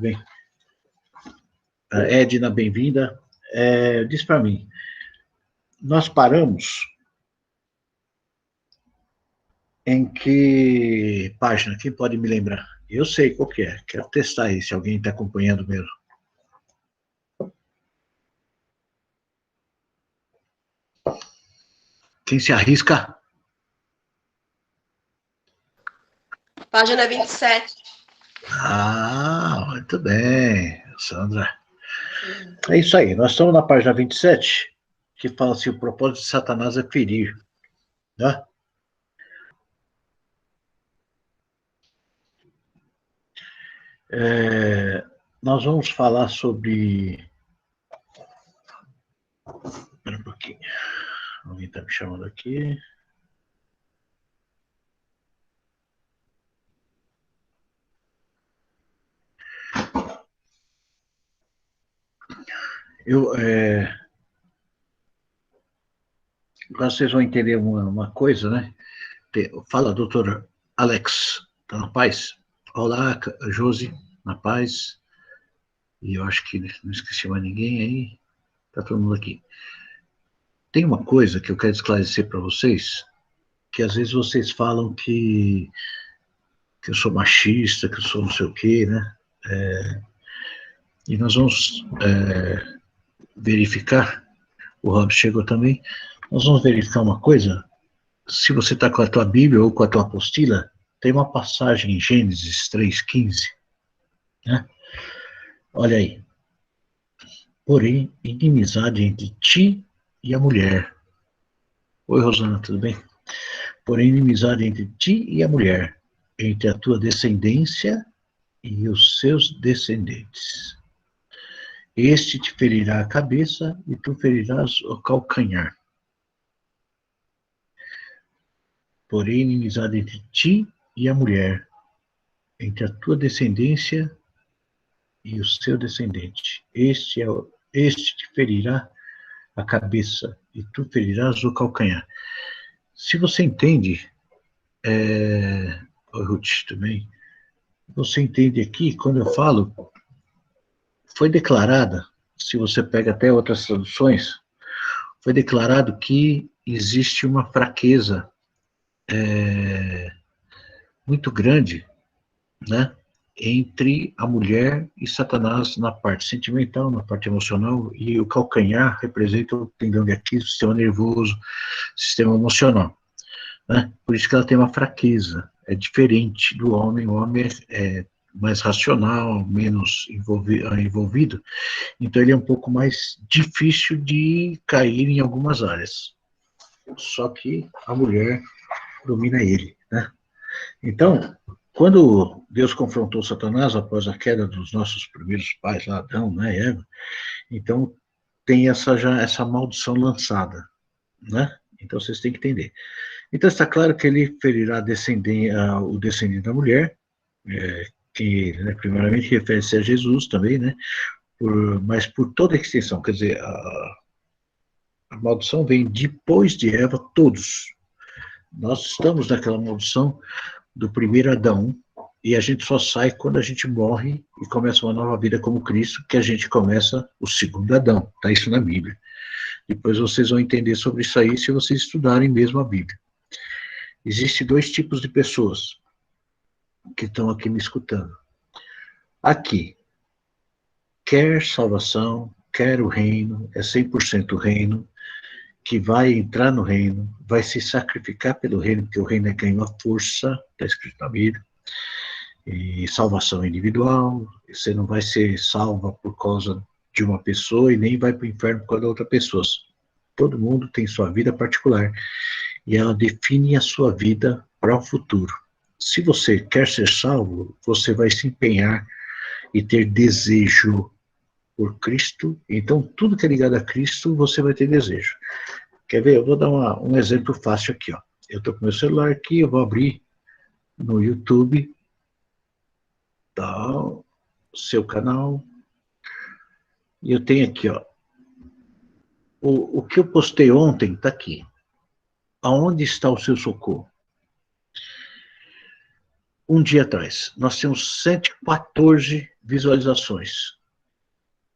bem? Edna, bem-vinda. Diz para mim, nós paramos em que página? Quem pode me lembrar? Eu sei qual que é, quero testar aí, se alguém está acompanhando mesmo. Quem se arrisca? Página 27. Muito bem, Sandra. É isso aí, nós estamos na página 27, que fala assim, o propósito de Satanás é ferir, né? Nós vamos falar sobre... Espera um pouquinho, alguém está me chamando aqui. Agora vocês vão entender uma coisa, né? Fala, doutor Alex, tá na paz? Olá, Josi, na paz. E eu acho que não esqueci mais ninguém aí. Tá todo mundo aqui. Tem uma coisa que eu quero esclarecer para vocês, que às vezes vocês falam que eu sou machista, que eu sou não sei o quê, né? E nós vamos verificar, o Rob chegou também, nós vamos verificar uma coisa. Se você está com a tua Bíblia ou com a tua apostila, tem uma passagem em Gênesis 3,15, né? Olha aí. Porém, inimizade entre ti e a mulher. Oi, Rosana, tudo bem? Porém, inimizade entre ti e a mulher, entre a tua descendência e os seus descendentes. Este te ferirá a cabeça e tu ferirás o calcanhar. Porém, inimizade entre ti e a mulher, entre a tua descendência e o seu descendente. Este te ferirá a cabeça e tu ferirás o calcanhar. Se você entende, Ruth também, você entende aqui, quando eu falo, foi declarada, se você pega até outras traduções, foi declarado que existe uma fraqueza muito grande, né, entre a mulher e Satanás na parte sentimental, na parte emocional, e o calcanhar representa o tendão de Aquiles, o sistema nervoso, sistema emocional, né? Por isso que ela tem uma fraqueza, é diferente do homem, o homem é mais racional, menos envolvido, então ele é um pouco mais difícil de cair em algumas áreas, só que a mulher domina ele, né? Então, quando Deus confrontou Satanás após a queda dos nossos primeiros pais, lá, Adão, né, Eva, então tem essa maldição lançada, né? Então vocês têm que entender. Então está claro que ele ferirá o descendente da mulher, que, né, primeiramente refere-se a Jesus também, né? Mas por toda a extensão, quer dizer, a maldição vem depois de Eva, todos. Nós estamos naquela maldição do primeiro Adão, e a gente só sai quando a gente morre e começa uma nova vida como Cristo, que a gente começa o segundo Adão, está isso na Bíblia. Depois vocês vão entender sobre isso aí se vocês estudarem mesmo a Bíblia. Existem dois tipos de pessoas que estão aqui me escutando. Aqui, quer salvação, quer o reino, é 100% o reino, que vai entrar no reino, vai se sacrificar pelo reino, porque o reino é ganho à força, está escrito na Bíblia, e salvação individual, você não vai ser salva por causa de uma pessoa e nem vai para o inferno por causa de outra pessoa. Todo mundo tem sua vida particular e ela define a sua vida para o futuro. Se você quer ser salvo, você vai se empenhar e ter desejo por Cristo, então tudo que é ligado a Cristo, você vai ter desejo. Quer ver? Eu vou dar um exemplo fácil aqui, ó. Eu estou com meu celular aqui, eu vou abrir no YouTube, tá, seu canal, e eu tenho aqui, ó, o que eu postei ontem está aqui. Aonde está o seu socorro? um dia atrás, nós temos 114 visualizações.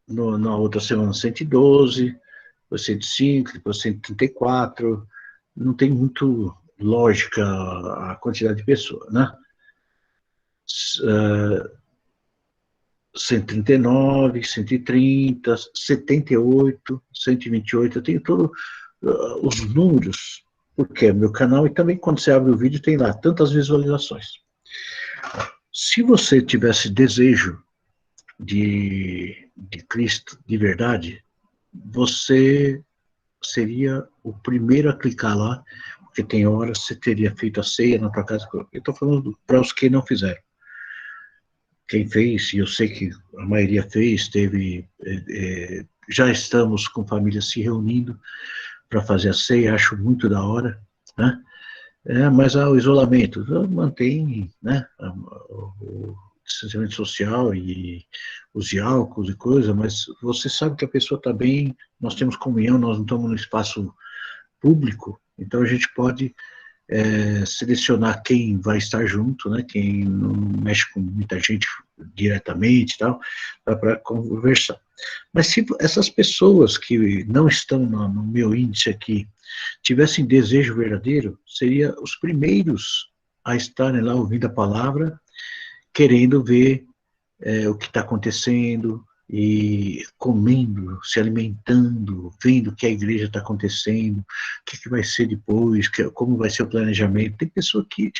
Na outra semana, 112, depois 105, depois 134. Não tem muito lógica a quantidade de pessoas, né? 139, 130, 78, 128. Eu tenho todos os números, porque é meu canal, e também quando você abre o vídeo tem lá tantas visualizações. Se você tivesse desejo de Cristo de verdade, você seria o primeiro a clicar lá, porque tem horas você teria feito a ceia na tua casa. Eu estou falando para os que não fizeram. Quem fez, e eu sei que a maioria fez, já estamos com famílias se reunindo para fazer a ceia, acho muito da hora, né? Mas o isolamento, mantém, né, o distanciamento social e os álcools e coisa, mas você sabe que a pessoa está bem, nós temos comunhão, nós não estamos no espaço público, então a gente pode selecionar quem vai estar junto, né, quem não mexe com muita gente diretamente e tal, para conversar. Mas se essas pessoas que não estão no meu índice aqui tivessem desejo verdadeiro, seriam os primeiros a estarem lá ouvindo a palavra, querendo ver o que está acontecendo, e comendo, se alimentando, vendo o que a igreja está acontecendo, o que vai ser depois, como vai ser o planejamento. Tem pessoa que,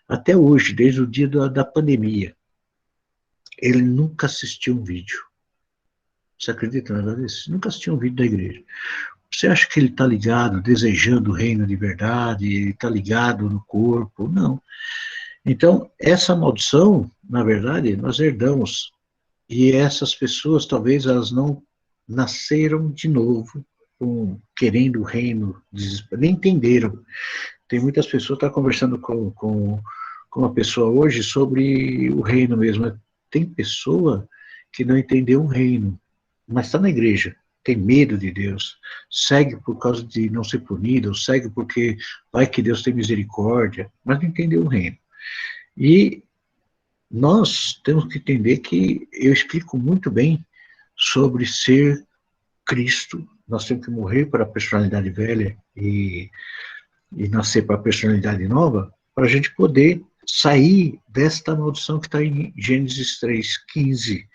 até hoje, desde o dia da pandemia, ele nunca assistiu um vídeo. Você acredita na verdade disso? Nunca assistiu um vídeo da igreja. Você acha que ele está ligado, desejando o reino de verdade, ele está ligado no corpo? Não. Então, essa maldição, na verdade, nós herdamos. E essas pessoas, talvez, elas não nasceram de novo, querendo o reino, nem entenderam. Tem muitas pessoas que estão conversando com uma pessoa hoje sobre o reino mesmo. Tem pessoa que não entendeu o reino, mas está na igreja, tem medo de Deus, segue por causa de não ser punido, segue porque vai que Deus tem misericórdia, mas não entendeu o reino. E nós temos que entender que eu explico muito bem sobre ser Cristo. Nós temos que morrer para a personalidade velha e nascer para a personalidade nova, para a gente poder sair desta maldição que está em Gênesis 3:15,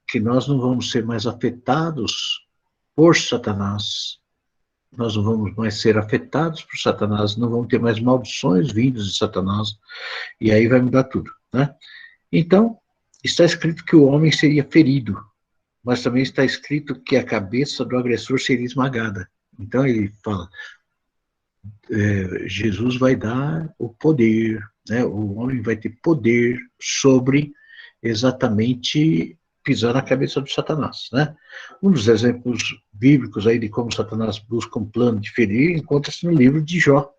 que nós não vamos ser mais afetados por Satanás, nós não vamos mais ser afetados por Satanás, não vamos ter mais maldições vindas de Satanás, e aí vai mudar tudo, né? Então, está escrito que o homem seria ferido, mas também está escrito que a cabeça do agressor seria esmagada. Então ele fala, Jesus vai dar o poder, né? O homem vai ter poder sobre exatamente pisar na cabeça do Satanás, né? Um dos exemplos bíblicos aí de como Satanás busca um plano de ferir encontra-se no livro de Jó,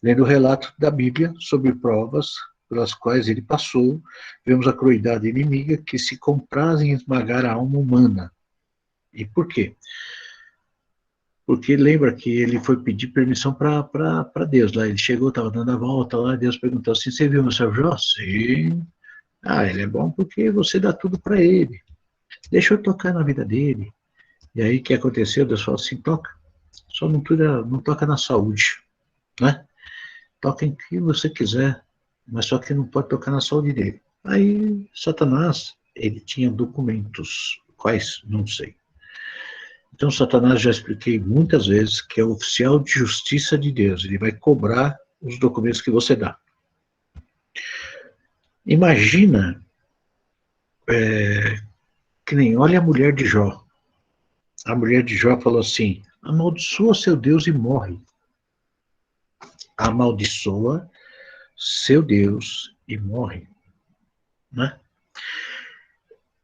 lendo o relato da Bíblia sobre provas pelas quais ele passou, vemos a crueldade inimiga que se compraz em esmagar a alma humana. E por quê? Porque lembra que ele foi pedir permissão para Deus. Lá ele chegou, estava dando a volta lá, Deus perguntou assim, você viu meu servo Jó? Sim. Ah, ele é bom porque você dá tudo para ele. Deixa eu tocar na vida dele. E aí o que aconteceu? Deus falou assim, toca. Só não toca na saúde, né? Toca em que você quiser, mas só que não pode tocar na saúde dele. Aí Satanás, ele tinha documentos. Quais? Não sei. Então, Satanás, já expliquei muitas vezes, que é o oficial de justiça de Deus. Ele vai cobrar os documentos que você dá. Imagina, que nem, olha a mulher de Jó. A mulher de Jó falou assim, amaldiçoa seu Deus e morre. Amaldiçoa seu Deus e morre. Né?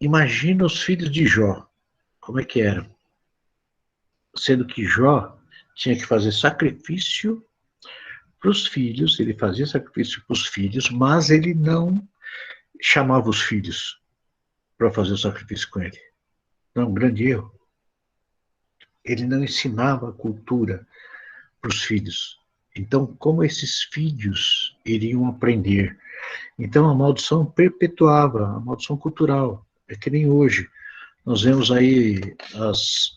Imagina os filhos de Jó. Como é que eram? Sendo que Jó tinha que fazer sacrifício para os filhos, ele fazia sacrifício para os filhos, mas ele não chamava os filhos para fazer o sacrifício com ele. Não, um grande erro. Ele não ensinava a cultura para os filhos. Então, como esses filhos iriam aprender? Então, a maldição perpetuava, a maldição cultural. É que nem hoje. Nós vemos aí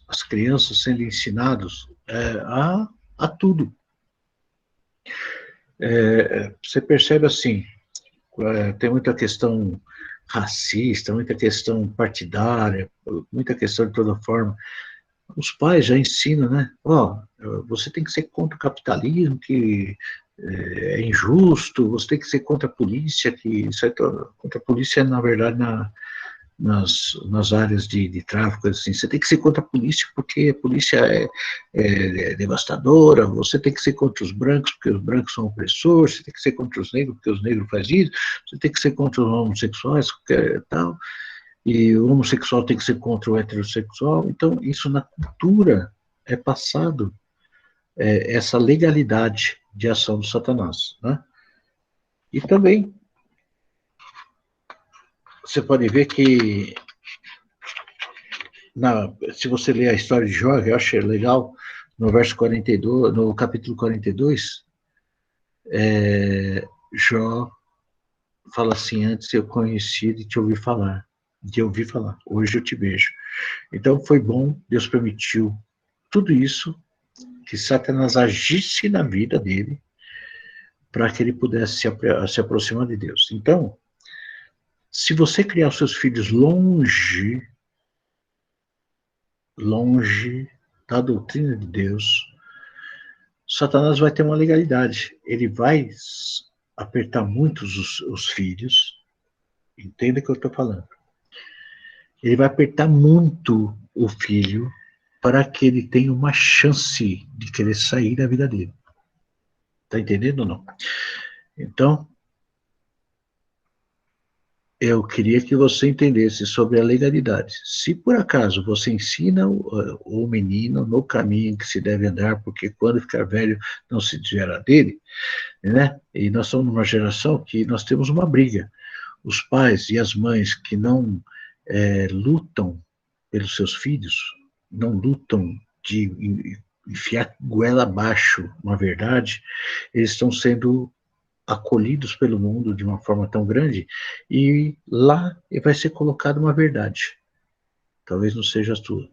as crianças sendo ensinadas a tudo. Você percebe assim, tem muita questão racista, muita questão partidária, muita questão de toda forma. Os pais já ensinam, né? Você tem que ser contra o capitalismo, que é injusto, você tem que ser contra a polícia, que isso é contra a polícia, na verdade, nas áreas de tráfico, assim, você tem que ser contra a polícia porque a polícia é devastadora, você tem que ser contra os brancos porque os brancos são opressores, você tem que ser contra os negros porque os negros fazem isso, você tem que ser contra os homossexuais, porque tal, e o homossexual tem que ser contra o heterossexual. Então, isso na cultura é passado, essa legalidade de ação do Satanás, né? E também, você pode ver que se você ler a história de Jó, eu achei legal, no verso 42, no capítulo 42, Jó fala assim: antes eu conheci de te ouvir falar, hoje eu te vejo. Então foi bom, Deus permitiu tudo isso, que Satanás agisse na vida dele, para que ele pudesse se aproximar de Deus. Então, se você criar os seus filhos longe da doutrina de Deus, Satanás vai ter uma legalidade. Ele vai apertar muito os filhos. Entenda o que eu estou falando. Ele vai apertar muito o filho para que ele tenha uma chance de querer sair da vida dele. Está entendendo ou não? Então, eu queria que você entendesse sobre a legalidade. Se por acaso você ensina o menino no caminho que se deve andar, porque quando ficar velho não se desviará dele, né? E nós somos numa geração que nós temos uma briga. Os pais e as mães que não lutam pelos seus filhos, não lutam de enfiar goela abaixo uma verdade, eles estão sendo acolhidos pelo mundo de uma forma tão grande, e lá vai ser colocada uma verdade. Talvez não seja a tua.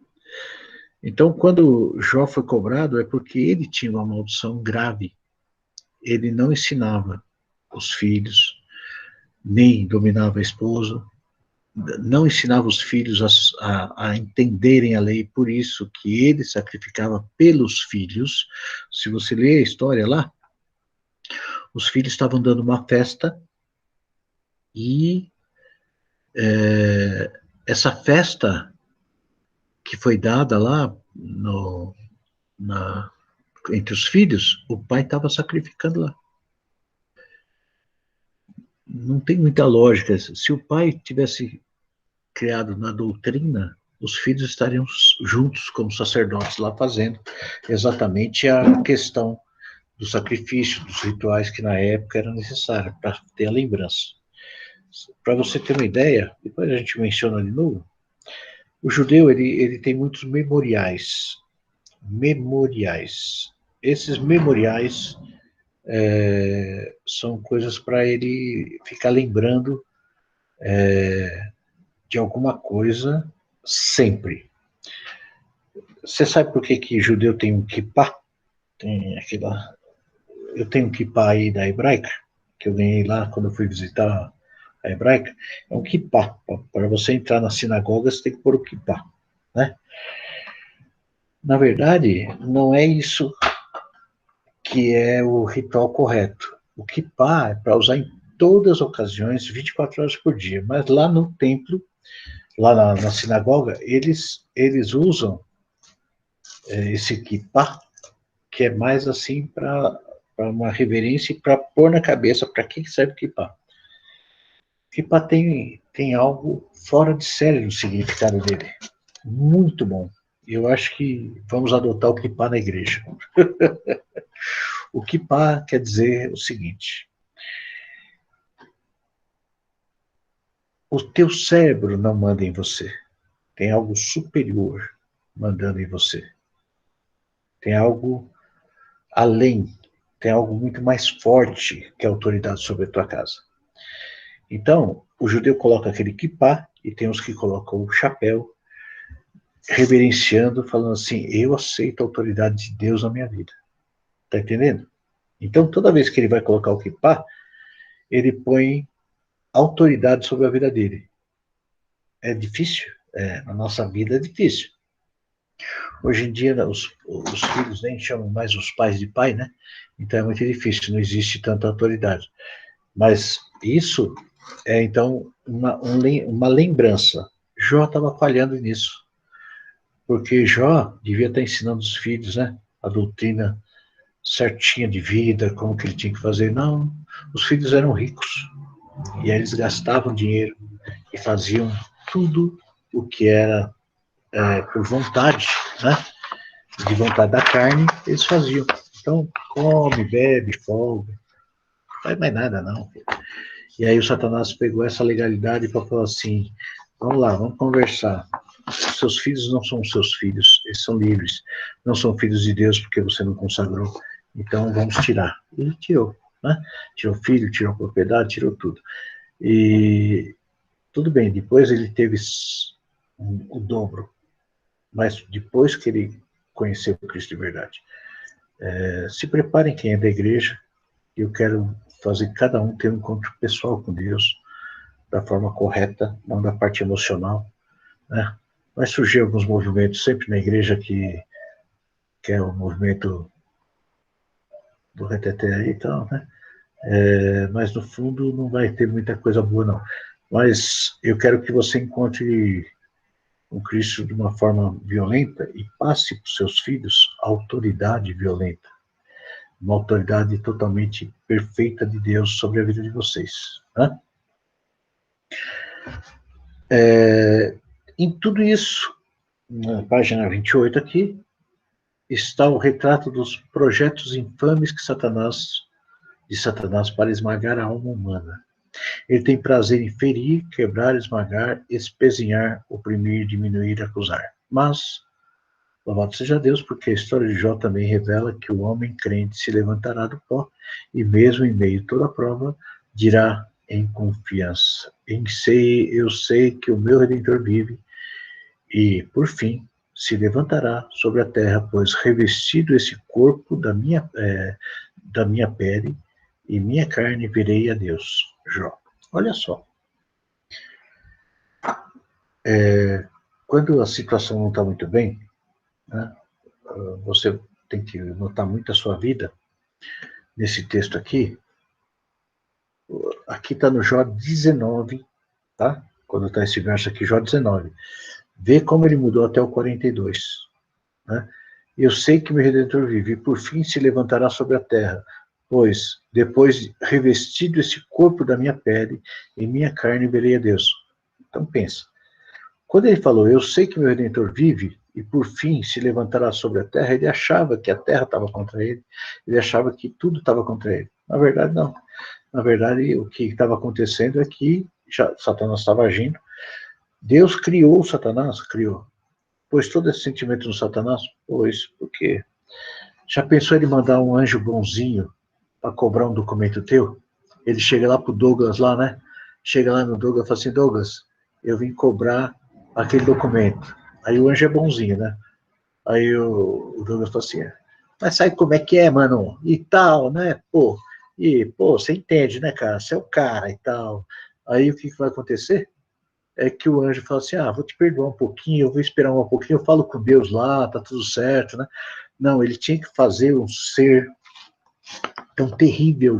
Então, quando Jó foi cobrado, é porque ele tinha uma maldição grave. Ele não ensinava os filhos, nem dominava a esposa, não ensinava os filhos a entenderem a lei, por isso que ele sacrificava pelos filhos. Se você ler a história lá, os filhos estavam dando uma festa e essa festa que foi dada lá entre os filhos, o pai estava sacrificando lá. Não tem muita lógica. Se o pai tivesse criado na doutrina, os filhos estariam juntos como sacerdotes lá fazendo exatamente a questão do sacrifício, dos rituais que na época eram necessários para ter a lembrança. Para você ter uma ideia, depois a gente menciona de novo, o judeu ele tem muitos memoriais. Esses memoriais são coisas para ele ficar lembrando de alguma coisa sempre. Você sabe por que judeu tem um kippah? Tem aquela... Eu tenho um kippah aí da Hebraica, que eu ganhei lá quando eu fui visitar a Hebraica. É um kippah. Para você entrar na sinagoga, você tem que pôr o kippah, né? Na verdade, não é isso que é o ritual correto. O kippah é para usar em todas as ocasiões, 24 horas por dia. Mas lá no templo, lá na sinagoga, eles usam esse kippah, que é mais assim para uma reverência e para pôr na cabeça para que serve o kippah. O kippah tem algo fora de série no significado dele. Muito bom. Eu acho que vamos adotar o kippah na igreja. O kippah quer dizer o seguinte: o teu cérebro não manda em você. Tem algo superior mandando em você. Tem algo além. tem algo muito mais forte que a autoridade sobre a tua casa. Então, o judeu coloca aquele kippá, e tem os que colocam o chapéu, reverenciando, falando assim, eu aceito a autoridade de Deus na minha vida. Tá entendendo? Então, toda vez que ele vai colocar o kippá, ele põe autoridade sobre a vida dele. É difícil? Na nossa vida é difícil. Hoje em dia, os filhos nem chamam mais os pais de pai, né? Então é muito difícil, não existe tanta autoridade. Mas isso é, então, uma lembrança. Jó estava falhando nisso. Porque Jó devia estar ensinando os filhos, né? A doutrina certinha de vida, como que ele tinha que fazer. Não, os filhos eram ricos. E aí eles gastavam dinheiro e faziam tudo o que era por vontade, né? De vontade da carne, eles faziam. Então, come, bebe, folga. Não faz mais nada, não. E aí o Satanás pegou essa legalidade para falar assim, vamos lá, vamos conversar. Seus filhos não são seus filhos, eles são livres. Não são filhos de Deus porque você não consagrou. Então vamos tirar. E ele tirou, né? Tirou filho, tirou propriedade, tirou tudo. E tudo bem, depois ele teve o dobro. Mas depois que ele conheceu o Cristo de verdade. Se preparem quem é da igreja. Eu quero fazer cada um ter um encontro pessoal com Deus, da forma correta, não da parte emocional, né? Vai surgir alguns movimentos sempre na igreja que é o movimento do reteté aí e tal, né? Mas no fundo não vai ter muita coisa boa, não. Mas eu quero que você encontre o Cristo de uma forma violenta e passe para os seus filhos a autoridade violenta. Uma autoridade totalmente perfeita de Deus sobre a vida de vocês. Né? Em tudo isso, na página 28 aqui, está o retrato dos projetos infames de Satanás para esmagar a alma humana. Ele tem prazer em ferir, quebrar, esmagar, espezinhar, oprimir, diminuir, acusar. Mas, louvado seja Deus, porque a história de Jó também revela que o homem crente se levantará do pó e mesmo em meio a toda a prova, dirá em confiança, eu sei que o meu Redentor vive e, por fim, se levantará sobre a terra, pois revestido esse corpo da minha pele e minha carne verei a Deus. Jó. Olha só. Quando a situação não está muito bem, né, você tem que notar muito a sua vida. Nesse texto aqui está no Jó 19, tá? Quando está esse verso aqui, Jó 19. Vê como ele mudou até o 42. Né? Eu sei que meu Redentor vive, e por fim se levantará sobre a terra, pois, depois revestido esse corpo da minha pele, em minha carne verei a Deus. Então pensa, quando ele falou, eu sei que meu Redentor vive, e por fim se levantará sobre a terra, ele achava que a terra estava contra ele, ele achava que tudo estava contra ele. Na verdade, não. Na verdade, o que estava acontecendo é que Satanás estava agindo. Deus criou Satanás? Criou. Pôs todo esse sentimento no Satanás? Pois, porque já pensou ele mandar um anjo bonzinho para cobrar um documento teu? Ele chega lá pro Douglas lá, né? Chega lá no Douglas e fala assim, Douglas, eu vim cobrar aquele documento. Aí o anjo é bonzinho, né? Aí o Douglas fala assim, mas sabe como é que é, mano? E tal, né? Pô, você entende, né, cara? Você é o cara e tal. Aí o que vai acontecer? É que o anjo fala assim, vou te perdoar um pouquinho, eu vou esperar um pouquinho, eu falo com Deus lá, tá tudo certo, né? Não, ele tinha que fazer um ser tão terrível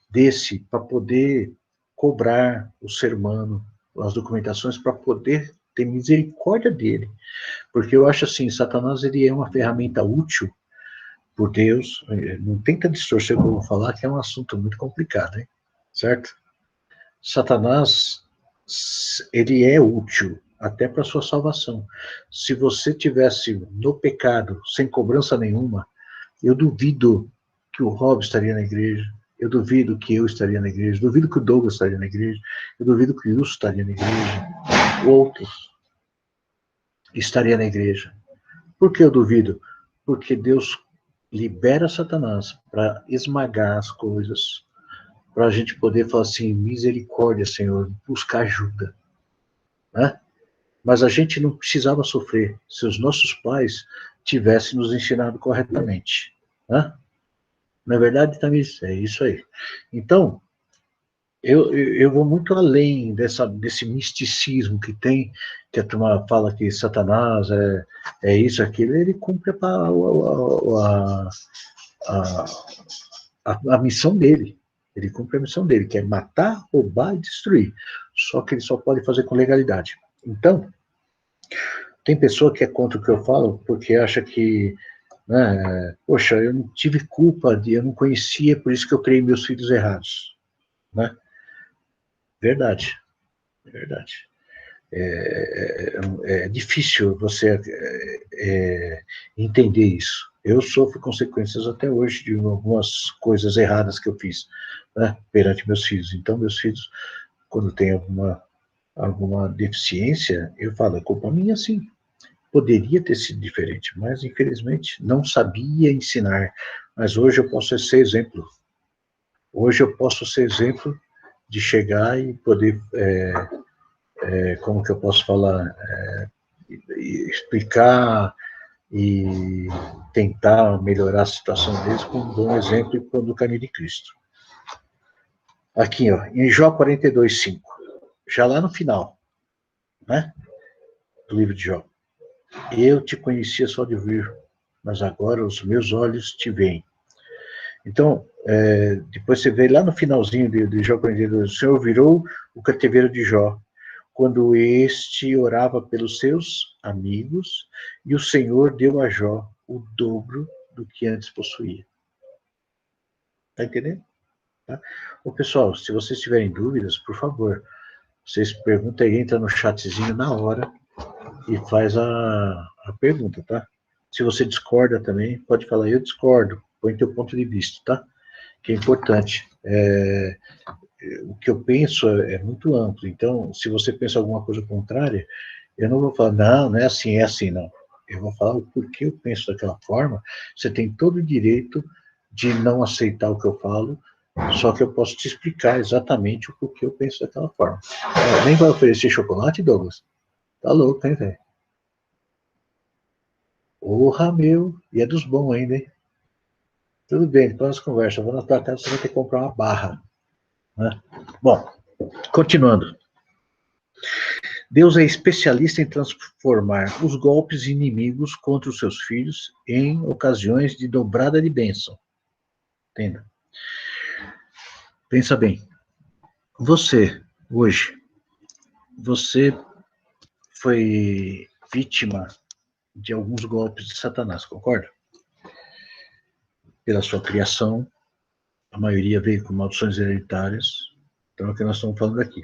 desse para poder cobrar o ser humano, as documentações, para poder ter misericórdia dele. Porque eu acho assim, Satanás ele é uma ferramenta útil por Deus, não tenta distorcer o que eu vou falar, que é um assunto muito complicado, hein? Certo? Satanás, ele é útil até para a sua salvação. Se você tivesse no pecado, sem cobrança nenhuma, eu duvido que o Rob estaria na igreja, eu duvido que eu estaria na igreja, eu duvido que o Douglas estaria na igreja, eu duvido que o Wilson estaria na igreja, outros estaria na igreja. Por que eu duvido? Porque Deus libera Satanás para esmagar as coisas, para a gente poder falar assim, misericórdia, Senhor, buscar ajuda, né? Mas a gente não precisava sofrer se os nossos pais tivessem nos ensinado corretamente, né? Na verdade, também é isso aí. Então, eu vou muito além desse misticismo que tem, que a turma fala que Satanás é isso, aquilo, ele cumpre a, a missão dele. Ele cumpre a missão dele, que é matar, roubar e destruir. Só que ele só pode fazer com legalidade. Então, tem pessoa que é contra o que eu falo, porque acha que, né, poxa, eu não tive culpa, eu não conhecia, por isso que eu criei meus filhos errados. Né? Verdade, verdade. É difícil você entender isso. Eu sofro consequências até hoje de algumas coisas erradas que eu fiz, né, perante meus filhos. Então, meus filhos, quando tem alguma deficiência, eu falo, é culpa minha, sim. Poderia ter sido diferente, mas infelizmente não sabia ensinar. Mas hoje eu posso ser exemplo. Hoje eu posso ser exemplo de chegar e poder, como que eu posso falar, explicar e tentar melhorar a situação deles com um bom exemplo e pondo o caminho de Cristo. Aqui, ó, em Jó 42:5, já lá no final, né, do livro de Jó. Eu te conhecia só de ouvir, mas agora os meus olhos te veem. Então, depois você vê lá no finalzinho de Jó 42, o Senhor virou o cativeiro de Jó, quando este orava pelos seus amigos, e o Senhor deu a Jó o dobro do que antes possuía. Tá entendendo? Tá? Ô, pessoal, se vocês tiverem dúvidas, por favor, vocês perguntam aí, entra no chatzinho na hora e faz a pergunta, tá? Se você discorda também, pode falar, eu discordo, põe teu ponto de vista, tá? Que é importante. O que eu penso é muito amplo, então, se você pensa alguma coisa contrária, eu não vou falar, não é assim, não. Eu vou falar o porquê eu penso daquela forma, você tem todo o direito de não aceitar o que eu falo, só que eu posso te explicar exatamente o porquê eu penso daquela forma. Nem vai oferecer chocolate, Douglas? Tá louco, hein, velho? Porra, meu, e é dos bons ainda, hein? Tudo bem, depois nós conversamos. Vou na tua casa, você vai ter que comprar uma barra. Né? Bom, continuando. Deus é especialista em transformar os golpes inimigos contra os seus filhos em ocasiões de dobrada de bênção. Entenda? Pensa bem. Você, hoje, você foi vítima de alguns golpes de Satanás, concorda? Pela sua criação, a maioria veio com maldições hereditárias, então é o que nós estamos falando aqui.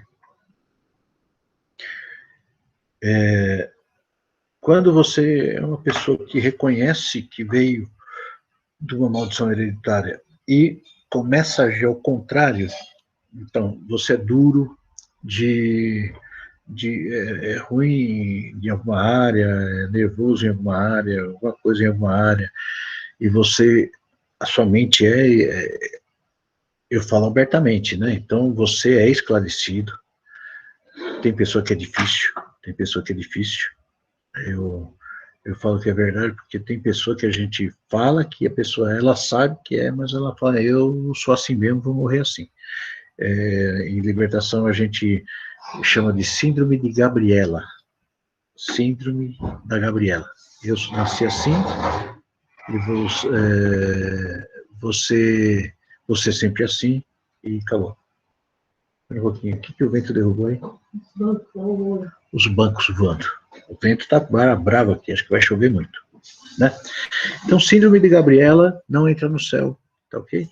Quando você é uma pessoa que reconhece que veio de uma maldição hereditária e começa a agir ao contrário, então você é duro, é ruim em alguma área, é nervoso em alguma área, alguma coisa em alguma área, e a sua mente eu falo abertamente, né? Então você é esclarecido. Tem pessoa que é difícil, tem pessoa que é difícil. Eu falo que é verdade, porque tem pessoa que a gente fala que a pessoa, ela sabe que é, mas ela fala, eu sou assim mesmo, vou morrer assim. Em libertação a gente chama de síndrome de Gabriela. Síndrome da Gabriela. Eu nasci assim, e você sempre assim, e acabou. Um pouquinho. O que o vento derrubou aí? Os bancos voando. O vento está bravo aqui, acho que vai chover muito. Né? Então, síndrome de Gabriela não entra no céu, tá ok?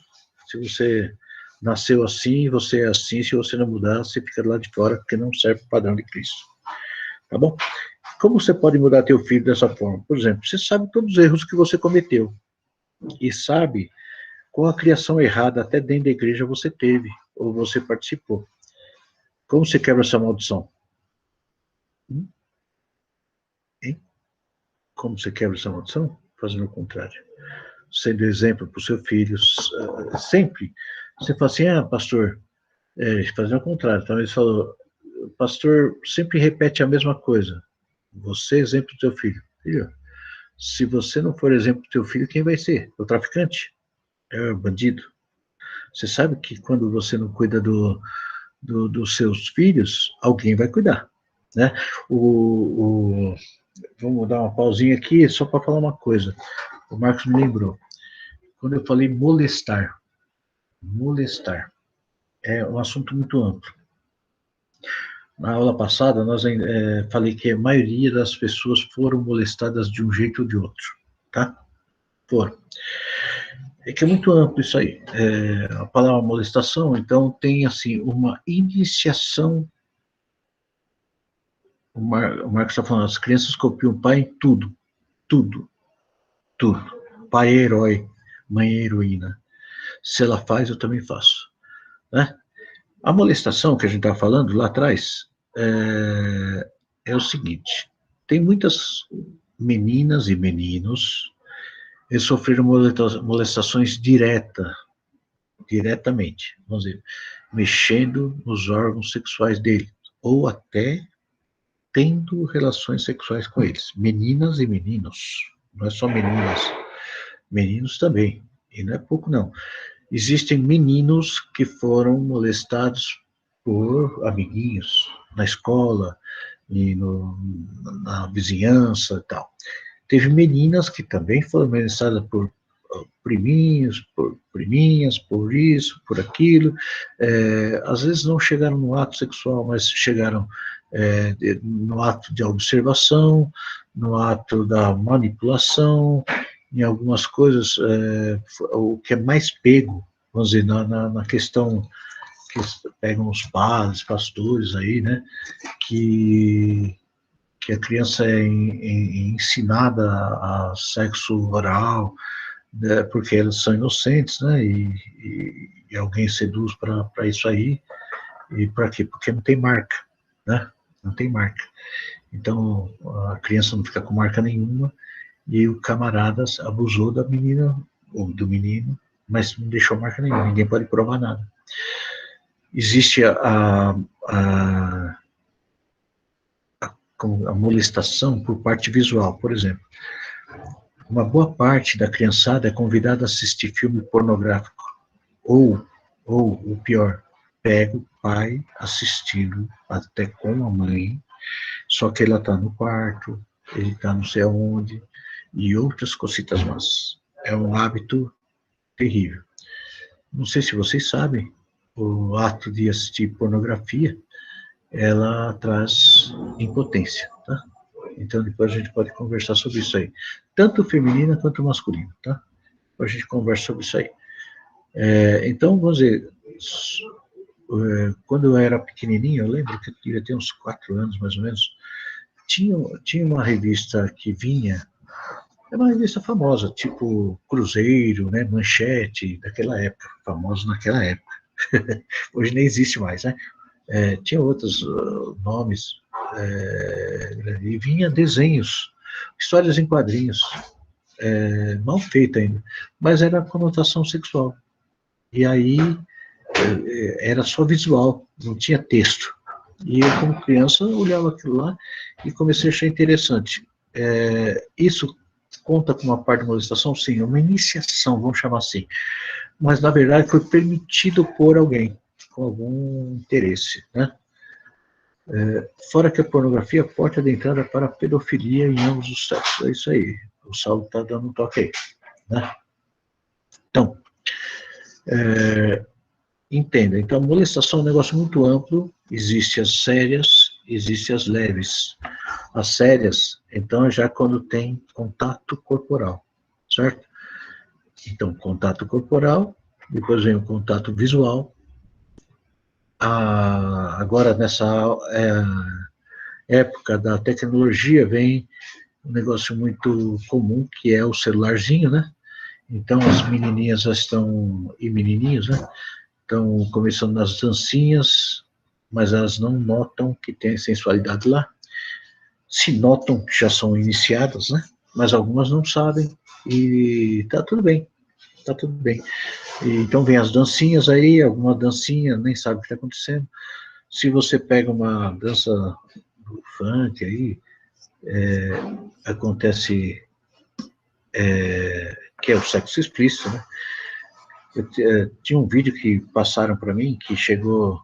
Se você nasceu assim, você é assim, se você não mudar, você fica do lado de fora, porque não serve para o padrão de Cristo. Tá bom? Como você pode mudar teu filho dessa forma? Por exemplo, você sabe todos os erros que você cometeu e sabe qual a criação errada até dentro da igreja você teve ou você participou. Como você quebra essa maldição? Hein? Como você quebra essa maldição? Fazendo o contrário. sendo exemplo para o seu filho, sempre. Você fala assim, pastor, fazer o contrário. Então ele falou, pastor sempre repete a mesma coisa. Você é exemplo do teu filho. Filho, se você não for exemplo do teu filho, quem vai ser? O traficante? É o bandido? Você sabe que quando você não cuida dos seus filhos, alguém vai cuidar, né? Vamos dar uma pausinha aqui, só para falar uma coisa. O Marcos me lembrou. Quando eu falei molestar é um assunto muito amplo. Na aula passada, falei que a maioria das pessoas foram molestadas de um jeito ou de outro, tá? Foram. É que é muito amplo isso aí. A palavra molestação, então, tem, assim, uma iniciação. O Marcos está falando, as crianças copiam o pai em tudo. Tudo. Pai é herói, mãe é heroína. Se ela faz, eu também faço, né? A molestação que a gente estava falando lá atrás é o seguinte: tem muitas meninas e meninos que sofreram molestações diretamente, vamos dizer, mexendo nos órgãos sexuais dele, ou até tendo relações sexuais com eles. Meninas e meninos, não é só meninas, meninos também, e não é pouco não. Existem meninos que foram molestados por amiguinhos na escola e na vizinhança e tal. Teve meninas que também foram molestadas por priminhos, por priminhas, por isso, por aquilo. Às vezes não chegaram no ato sexual, mas chegaram no ato de observação, no ato da manipulação, em algumas coisas, o que é mais pego, vamos dizer, na questão que pegam os padres, pastores aí, né, que a criança é ensinada a sexo oral, né, porque elas são inocentes, né, e alguém seduz para isso aí, e para quê? Porque não tem marca, né, não tem marca. Então, a criança não fica com marca nenhuma, e o camarada abusou da menina, ou do menino, mas não deixou marca nenhuma, ninguém pode provar nada. Existe a molestação por parte visual, por exemplo. Uma boa parte da criançada é convidada a assistir filme pornográfico, ou o pior, pega o pai assistindo até com a mãe, só que ela está no quarto, ele está não sei aonde, e outras cositas más. É um hábito terrível. Não sei se vocês sabem, o ato de assistir pornografia, ela traz impotência, tá? Então depois a gente pode conversar sobre isso aí. Tanto feminina quanto masculina, tá? Depois a gente conversa sobre isso aí. Então, vamos dizer, quando eu era pequenininho, eu lembro que eu devia ter uns 4 anos, mais ou menos, tinha uma revista que vinha, é uma revista famosa, tipo Cruzeiro, né, Manchete, daquela época, famoso naquela época. Hoje nem existe mais, né? Tinha outros nomes, e vinha desenhos, histórias em quadrinhos, mal feita ainda, mas era conotação sexual. E aí era só visual, não tinha texto. E eu, como criança, olhava aquilo lá e comecei a achar interessante. Isso conta com uma parte de molestação? Sim, uma iniciação, vamos chamar assim. Mas, na verdade, foi permitido por alguém, com algum interesse, né? Fora que a pornografia é a porta de entrada para a pedofilia em ambos os sexos. É isso aí. O Saulo está dando um toque aí, né? Então, entenda. Então, molestação é um negócio muito amplo. Existem as sérias, existem as leves. As sérias, então, é já quando tem contato corporal, certo? Então, contato corporal, depois vem o contato visual. Agora, nessa época da tecnologia, vem um negócio muito comum, que é o celularzinho, né? Então, as menininhas já estão, e menininhos, né? Estão começando nas dancinhas, mas elas não notam que tem sensualidade lá. Se notam que já são iniciadas, né? Mas algumas não sabem, E tá tudo bem, tá tudo bem. E, então vem as dancinhas aí, alguma dancinha, nem sabe o que está acontecendo. Se você pega uma dança do funk aí, acontece que é o sexo explícito, né? Tinha um vídeo que passaram para mim, que chegou,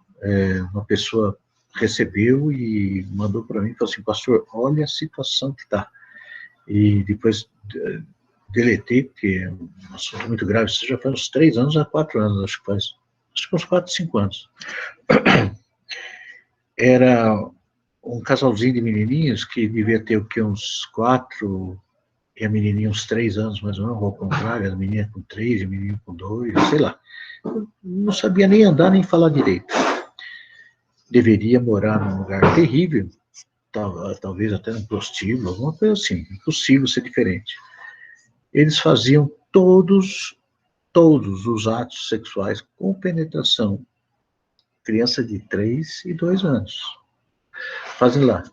uma pessoa recebeu e mandou para mim, falou assim, pastor, olha a situação que está. E depois deletei, porque é um assunto muito grave, isso já faz uns 3 anos a 4 anos, acho que uns 4, 5 anos. Era um casalzinho de menininhos que devia ter o que, uns 4, e a menininha uns 3 anos, mais ou menos, ou ao contrário, a menina com 3, a menina com 2, sei lá. Não sabia nem andar, nem falar direito. Deveria morar num lugar terrível, talvez até num prostíbulo, alguma coisa assim, impossível ser diferente. Eles faziam todos os atos sexuais com penetração. Criança de 3 e 2 anos. Fazem lá.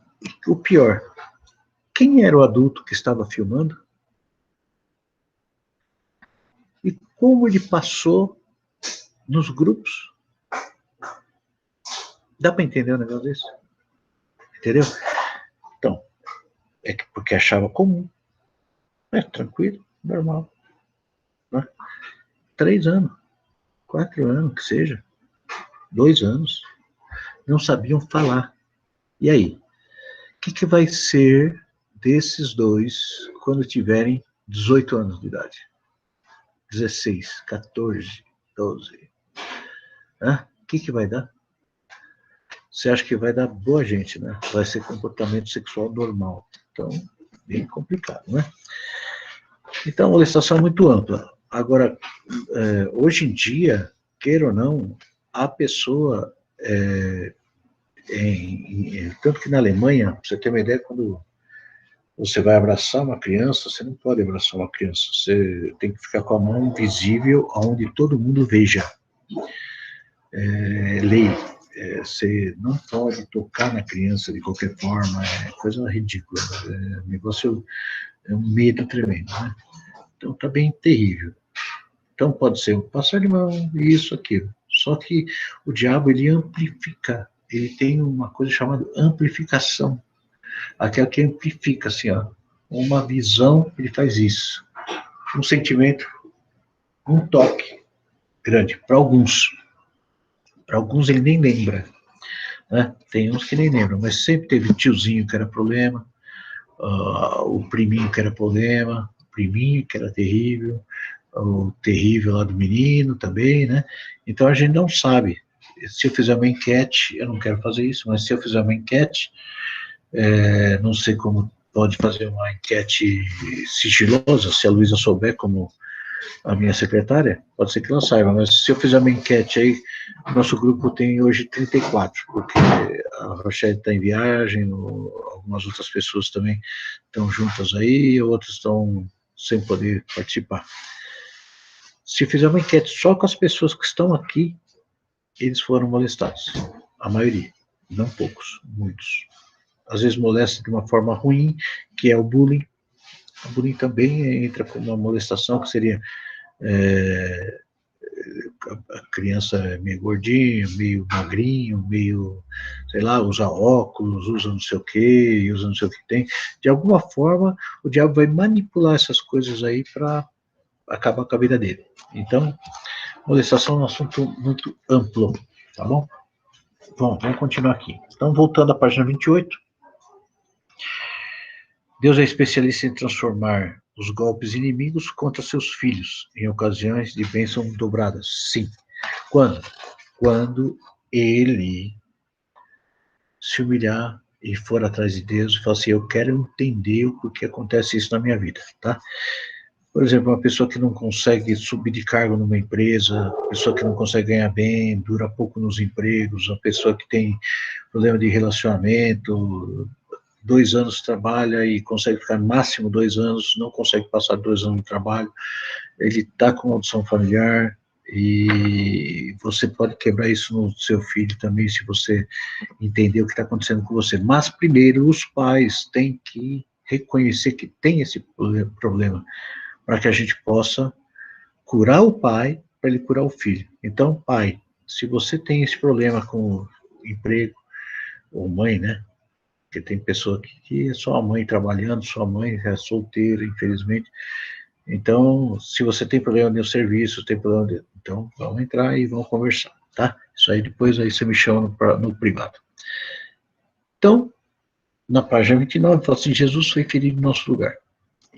O pior, quem era o adulto que estava filmando? E como ele passou nos grupos? Dá para entender um negócio desse? Entendeu? Então, é porque achava comum. Tranquilo, normal. Né? 3 anos, 4 anos, que seja. 2 anos. Não sabiam falar. E aí? O que vai ser desses dois quando tiverem 18 anos de idade? 16, 14, 12. O que vai dar? Você acha que vai dar boa gente, né? Vai ser comportamento sexual normal. Então, bem complicado, né? Então, a molestação é muito ampla. Agora, hoje em dia, queira ou não, a pessoa, tanto que na Alemanha, pra você ter uma ideia, quando você vai abraçar uma criança, você não pode abraçar uma criança, você tem que ficar com a mão visível onde todo mundo veja. Lei. Você não pode tocar na criança de qualquer forma, é coisa ridícula. O negócio é um medo tremendo, né? Então tá bem terrível. Então pode ser um passar de mão, isso, aquilo. Só que o diabo, ele amplifica, ele tem uma coisa chamada amplificação. Aquela que amplifica, assim, ó, uma visão, ele faz isso. Um sentimento, um toque grande, para alguns. Para alguns ele nem lembra, né? Tem uns que nem lembram, mas sempre teve tiozinho que era problema, o priminho que era problema, o priminho que era terrível, o terrível lá do menino também, né? Então a gente não sabe. Se eu fizer uma enquete, eu não quero fazer isso, mas se eu fizer uma enquete, não sei como pode fazer uma enquete sigilosa, se a Luísa souber como a minha secretária, pode ser que ela saiba, mas se eu fizer uma enquete aí, nosso grupo tem hoje 34, porque a Rochelle está em viagem, algumas outras pessoas também estão juntas aí, outras estão sem poder participar. Se fizer uma enquete só com as pessoas que estão aqui, eles foram molestados, a maioria, não poucos, muitos. Às vezes molesta de uma forma ruim, que é o bullying. O bullying também entra como uma molestação, que seria a criança é meio gordinho, meio magrinho, meio, sei lá, usa óculos, usa não sei o que, usa não sei o que tem. De alguma forma, o diabo vai manipular essas coisas aí para acabar com a vida dele. Então, molestação é um assunto muito amplo, tá bom? Bom, vamos continuar aqui. Então, voltando à página 28. Deus é especialista em transformar os golpes inimigos contra seus filhos, em ocasiões de bênção dobradas. Sim. Quando? Quando ele se humilhar e for atrás de Deus e falar assim, eu quero entender o porquê acontece isso na minha vida, tá? Por exemplo, uma pessoa que não consegue subir de cargo numa empresa, uma pessoa que não consegue ganhar bem, dura pouco nos empregos, uma pessoa que tem problema de relacionamento, 2 anos trabalha e consegue ficar máximo 2 anos, não consegue passar 2 anos no trabalho, ele está com maldição familiar, e você pode quebrar isso no seu filho também, se você entender o que está acontecendo com você. Mas primeiro, os pais têm que reconhecer que tem esse problema, para que a gente possa curar o pai, para ele curar o filho. Então, pai, se você tem esse problema com emprego, ou mãe, né? Porque tem pessoa que é só a mãe trabalhando, sua mãe é solteira, infelizmente. Então, se você tem problema no serviço, tem problema então vamos entrar e vamos conversar, tá? Isso aí depois aí você me chama no privado. Então, na página 29, fala assim, Jesus foi ferido em nosso lugar.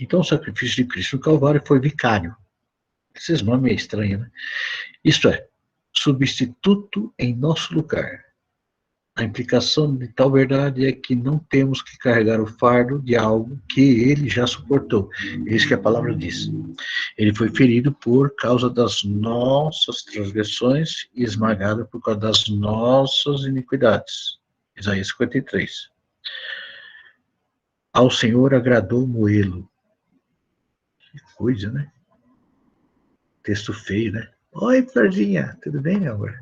Então, o sacrifício de Cristo no Calvário foi vicário. Esses nomes é estranho, né? Isto é, substituto em nosso lugar. A implicação de tal verdade é que não temos que carregar o fardo de algo que ele já suportou. É isso que a palavra diz. Ele foi ferido por causa das nossas transgressões e esmagado por causa das nossas iniquidades. Isaías 53. Ao Senhor agradou moê-lo. Que coisa, né? Texto feio, né? Oi, Florzinha, tudo bem, meu amor?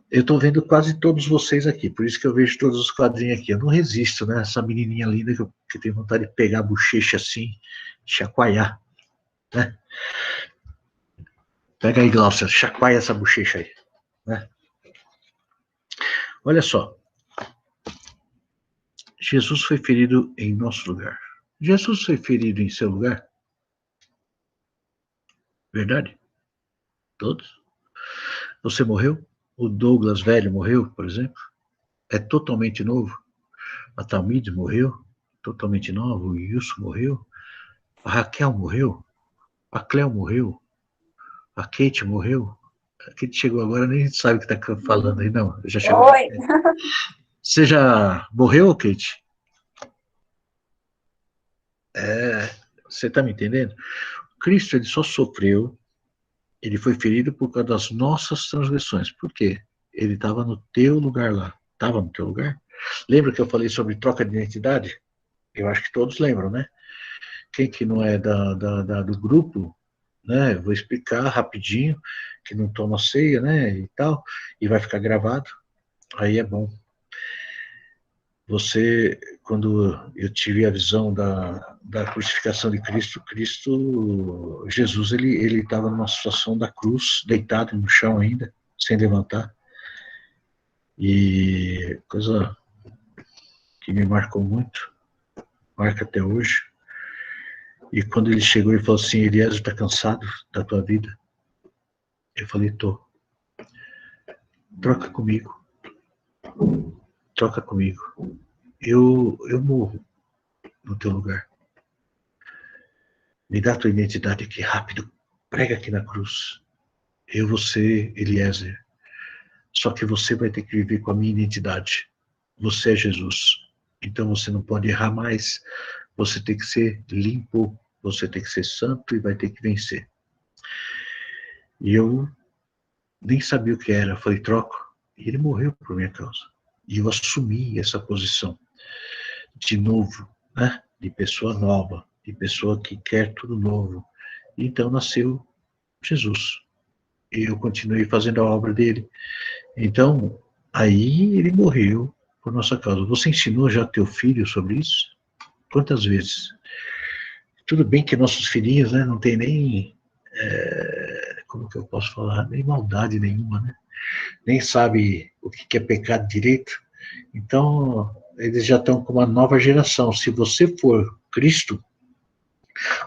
Eu estou vendo quase todos vocês aqui, por isso que eu vejo todos os quadrinhos aqui. Eu não resisto, né? Essa menininha linda que tem vontade de pegar a bochecha assim, chacoalhar, né? Pega aí, Glaucia, chacoalha essa bochecha aí, né? Olha só. Jesus foi ferido em nosso lugar. Jesus foi ferido em seu lugar? Verdade? Todos? Você morreu? O Douglas velho morreu, por exemplo? É totalmente novo? A Talmide morreu? Totalmente nova? O Wilson morreu? A Raquel morreu? A Cleo morreu? A Kate morreu? A Kate chegou agora, nem sabe o que está falando aí, não. Já chegou. Oi. Você já morreu, Kate? Você está me entendendo? Cristo, ele só sofreu, ele foi ferido por causa das nossas transgressões. Por quê? Ele estava no teu lugar lá. Estava no teu lugar? Lembra que eu falei sobre troca de identidade? Eu acho que todos lembram, né? Quem que não é do grupo, né? Vou explicar rapidinho, que não toma ceia, né? E tal, e vai ficar gravado. Aí é bom. Você, quando eu tive a visão da crucificação de Cristo, Jesus, ele estava numa situação da cruz, deitado no chão ainda, sem levantar. E coisa que me marcou muito, marca até hoje. E quando ele chegou e falou assim, Eliezer, está cansado da tua vida? Eu falei, tô. Troca comigo. Troca comigo. Eu morro no teu lugar. Me dá a tua identidade aqui, rápido. Prega aqui na cruz. Eu vou ser Eliezer. Só que você vai ter que viver com a minha identidade. Você é Jesus. Então você não pode errar mais. Você tem que ser limpo. Você tem que ser santo e vai ter que vencer. E eu nem sabia o que era. Eu falei, troco. E ele morreu por minha causa. E eu assumi essa posição. De novo, né? De pessoa nova. De pessoa que quer tudo novo. Então nasceu Jesus. E eu continuei fazendo a obra dele. Então, aí ele morreu por nossa causa. Você ensinou já teu filho sobre isso? Quantas vezes? Tudo bem que nossos filhinhos, né, não tem nem, como que eu posso falar, nem maldade nenhuma, né? Nem sabe o que é pecado direito. Então, eles já estão com uma nova geração. Se você for Cristo,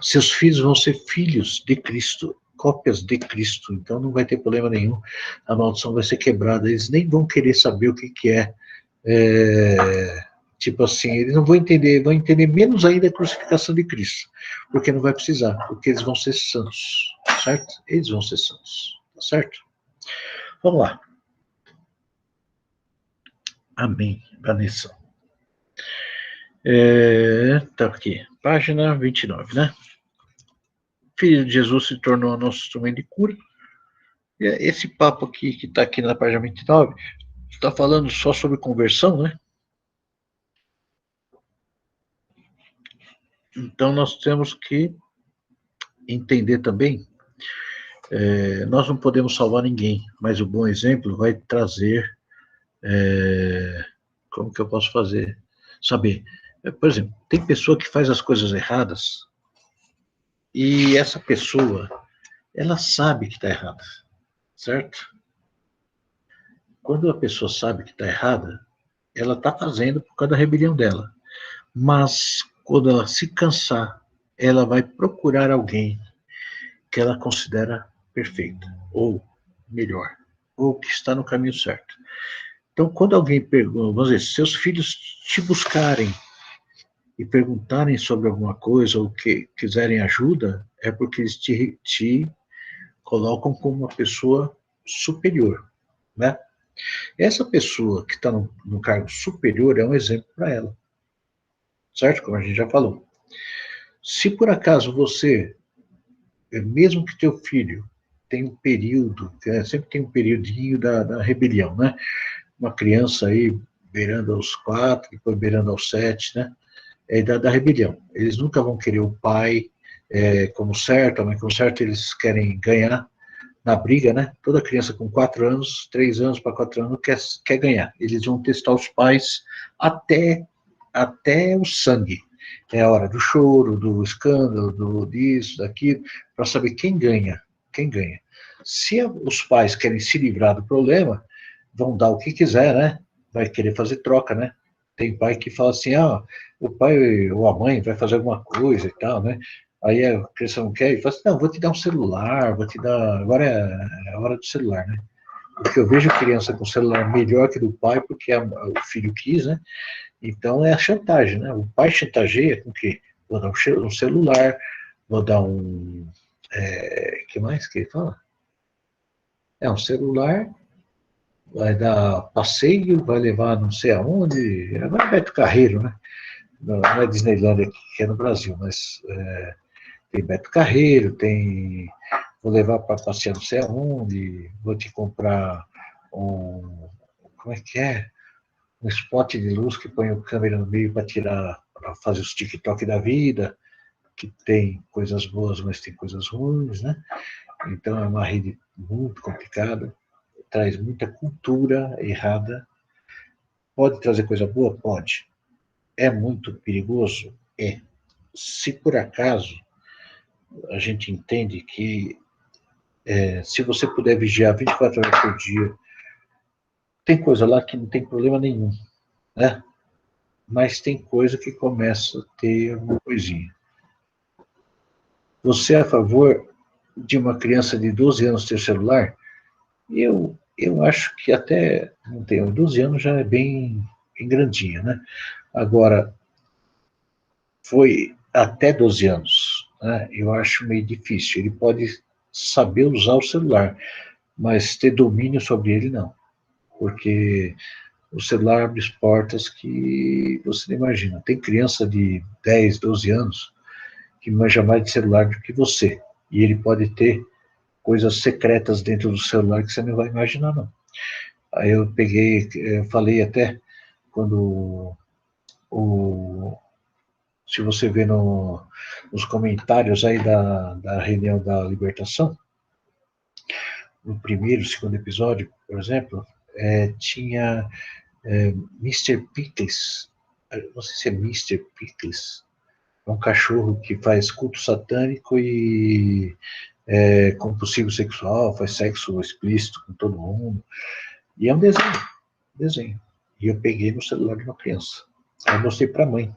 seus filhos vão ser filhos de Cristo, cópias de Cristo. Então não vai ter problema nenhum. A maldição vai ser quebrada. Eles nem vão querer saber o que é. Tipo assim, eles não vão entender menos ainda a crucificação de Cristo, porque não vai precisar, porque eles vão ser santos, certo? Eles vão ser santos, tá certo? Vamos lá. Amém, Vanessa. Tá aqui, página 29, né? Filho de Jesus se tornou nosso instrumento de cura. E esse papo aqui, que está aqui na página 29, está falando só sobre conversão, né? Então nós temos que entender também, nós não podemos salvar ninguém, mas o bom exemplo vai trazer, como que eu posso saber, por exemplo, tem pessoa que faz as coisas erradas E essa pessoa, ela sabe que está errada, certo? Quando a pessoa sabe que está errada, ela está fazendo por causa da rebelião dela. Mas quando ela se cansar, ela vai procurar alguém que ela considera perfeita, ou melhor, ou que está no caminho certo. Então, quando alguém pergunta, vamos dizer, seus filhos te buscarem e perguntarem sobre alguma coisa ou que quiserem ajuda, é porque eles te colocam como uma pessoa superior, né? Essa pessoa que está no cargo superior é um exemplo para ela, certo? Como a gente já falou. Se por acaso você, mesmo que teu filho tenha um período, sempre tem um periodinho da rebelião, né? Uma criança aí beirando aos 4, depois beirando aos 7, né? É a idade da rebelião. Eles nunca vão querer o pai como certo, a mãe como certo, eles querem ganhar na briga, né? Toda criança com 4 anos, 3 anos para 4 anos, quer ganhar. Eles vão testar os pais até o sangue. É a hora do choro, do escândalo, do disso, daquilo, para saber quem ganha. Quem ganha. Se os pais querem se livrar do problema, vão dar o que quiser, né? Vai querer fazer troca, né? Tem pai que fala assim, o pai ou a mãe vai fazer alguma coisa e tal, né? Aí a criança não quer e fala assim, não, vou te dar um celular, vou te dar, agora é a hora do celular, né? Porque eu vejo criança com celular melhor que do pai, porque o filho quis, né? Então é a chantagem, né? O pai chantageia com o quê? Vou dar um celular, vou dar que mais que ele fala? É um celular, vai dar passeio, vai levar não sei aonde, agora é Beto Carreiro, né? Não é Disneylândia que é no Brasil, mas tem Beto Carreiro, tem. Vou levar para passear não sei aonde, vou te comprar um. Como é que é? Um spot de luz que põe a câmera no meio para tirar, para fazer os TikTok da vida, que tem coisas boas, mas tem coisas ruins, né? Então é uma rede muito complicada, traz muita cultura errada. Pode trazer coisa boa? Pode. É muito perigoso? É. Se por acaso a gente entende que se você puder vigiar 24 horas por dia, tem coisa lá que não tem problema nenhum, né? Mas tem coisa que começa a ter alguma coisinha. Você é a favor de uma criança de 12 anos ter celular? Eu acho que até, não tenho, 12 anos já é bem grandinha, né? Agora, foi até 12 anos, né? Eu acho meio difícil. Ele pode saber usar o celular, mas ter domínio sobre ele, não. Porque o celular abre as portas que você não imagina. Tem criança de 10, 12 anos que manja mais de celular do que você. E ele pode ter coisas secretas dentro do celular que você não vai imaginar, não. Aí eu peguei, eu falei até, quando se você vê nos comentários aí da reunião da libertação, no primeiro, segundo episódio, por exemplo, tinha Mr. Pickles, não sei se é Mr. Pickles, é um cachorro que faz culto satânico e compulsivo sexual, faz sexo explícito com todo mundo, e é um desenho. E eu peguei no celular de uma criança. Aí eu mostrei para a mãe.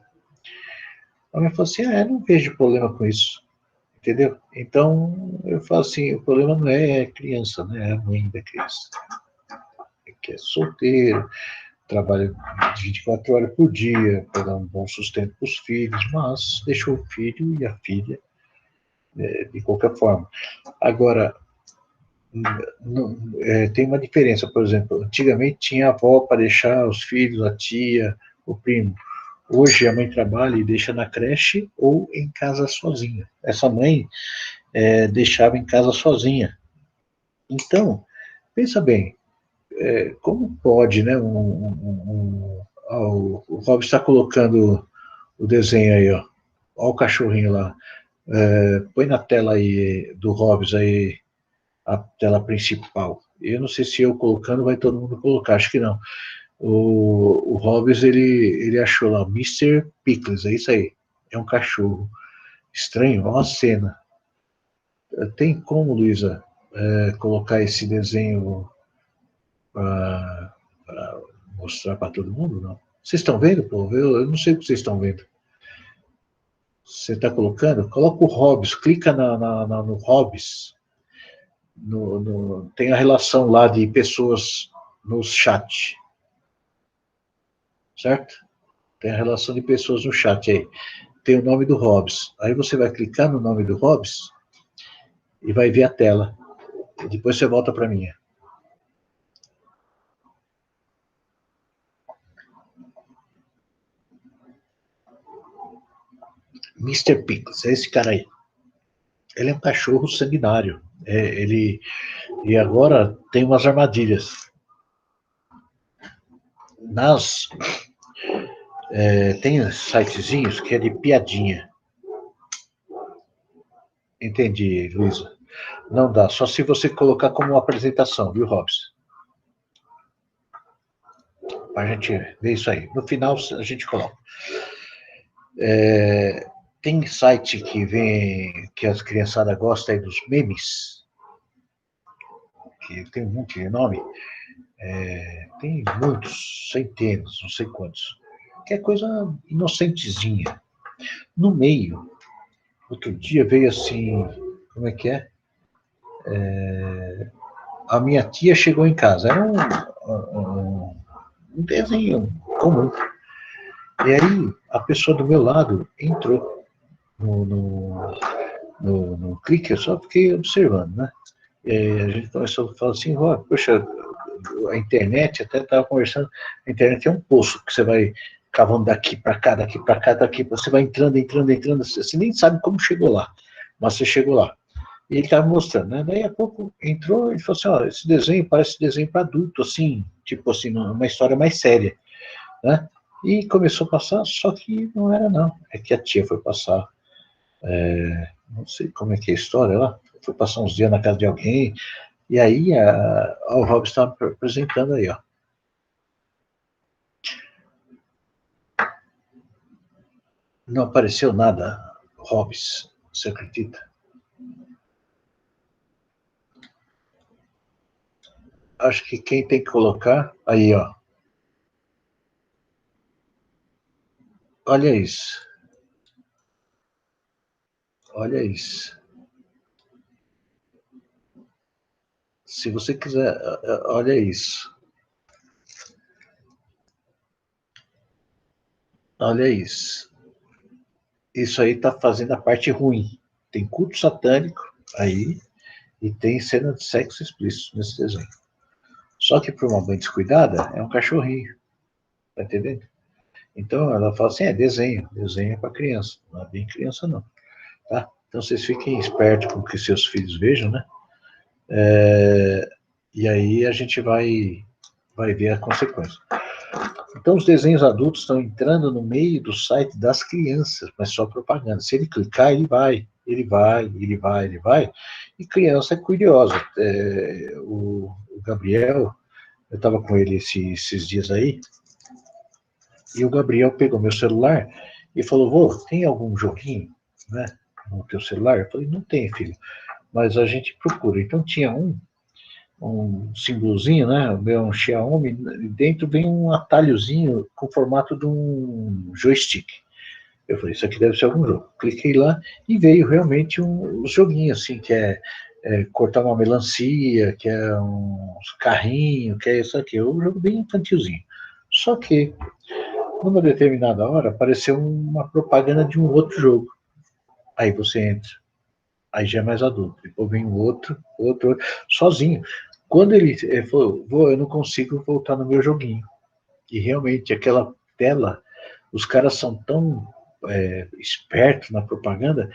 A mãe falou assim, eu não vejo problema com isso, entendeu? Então, eu falo assim, o problema não é a criança, né? É a mãe da criança. Que é solteiro, trabalha 24 horas por dia para dar um bom sustento para os filhos, mas deixou o filho e a filha de qualquer forma. Agora, tem uma diferença, por exemplo, antigamente tinha a avó para deixar os filhos, a tia, o primo. Hoje a mãe trabalha e deixa na creche ou em casa sozinha. Essa mãe deixava em casa sozinha. Então, pensa bem, como pode, né? O Rob está colocando o desenho aí, ó. Olha o cachorrinho lá. Põe na tela aí do Hobbes aí, a tela principal. Eu não sei se eu colocando vai todo mundo colocar, acho que não. O Hobbes, ele achou lá, Mr. Pickles, é isso aí. É um cachorro. Estranho, olha a cena. Tem como, Luísa, colocar esse desenho para mostrar para todo mundo, não? Vocês estão vendo, povo? Eu não sei o que vocês estão vendo. Você está colocando? Coloca o Hobbes, clica no Hobbes. Tem a relação lá de pessoas no chat. Certo? Tem a relação de pessoas no chat aí. Tem o nome do Hobbes. Aí você vai clicar no nome do Hobbes e vai ver a tela. E depois você volta para mim. Mr. Pickles, é esse cara aí. Ele é um cachorro sanguinário. E agora tem umas armadilhas. Tem sitezinhos que é de piadinha. Entendi, Luísa. Não dá, só se você colocar como apresentação, viu, Hobbes? Para a gente ver isso aí. No final a gente coloca. Tem site que as criançadas gostam aí dos memes, que tem um monte de nome. Tem muitos, centenas, não sei quantos. Que é coisa inocentezinha. No meio, outro dia veio assim, como é que é? A minha tia chegou em casa, era um desenho comum. E aí, a pessoa do meu lado entrou no clique, eu só fiquei observando, né? E aí a gente começou a falar assim, poxa, a internet, até estava conversando, a internet é um poço que você vai cavando daqui para cá, daqui para cá, daqui, você vai entrando, você nem sabe como chegou lá, mas você chegou lá. E ele estava mostrando, né? Daí a pouco entrou e falou assim, ó, esse desenho parece desenho para adulto, assim, tipo assim, uma história mais séria, né? E começou a passar, só que não era não, é que a tia foi passar, não sei como é que é a história lá, foi passar uns dias na casa de alguém, e aí o Rob estava apresentando aí, ó. Não apareceu nada, Hobbes, você acredita? Acho que quem tem que colocar, aí, ó. Olha isso. Olha isso. Se você quiser, olha isso. Olha isso. Isso aí está fazendo a parte ruim. Tem culto satânico aí e tem cena de sexo explícito nesse desenho. Só que para uma mãe descuidada, é um cachorrinho. Tá entendendo? Então ela fala assim, desenho é para criança. Não é bem criança não. Tá? Então vocês fiquem espertos com o que seus filhos vejam, né? E aí a gente vai ver a consequência. Então, os desenhos adultos estão entrando no meio do site das crianças, mas só propaganda. Se ele clicar, ele vai. E criança é curiosa. O Gabriel, eu estava com ele esses dias aí, e o Gabriel pegou meu celular e falou, vô, tem algum joguinho, né, no teu celular? Eu falei, não tem, filho, mas a gente procura. Então, tinha um símbolozinho, né? Um Xiaomi, dentro vem um atalhozinho com o formato de um joystick. Eu falei, isso aqui deve ser algum jogo. Cliquei lá e veio realmente um joguinho, assim, que é cortar uma melancia, que é uns carrinhos, que é isso aqui. É um jogo bem infantilzinho. Só que, numa determinada hora, apareceu uma propaganda de um outro jogo. Aí você entra. Aí já é mais adulto. Depois vem outro, sozinho. Quando ele falou, eu não consigo voltar no meu joguinho. E realmente, aquela tela, os caras são tão espertos na propaganda,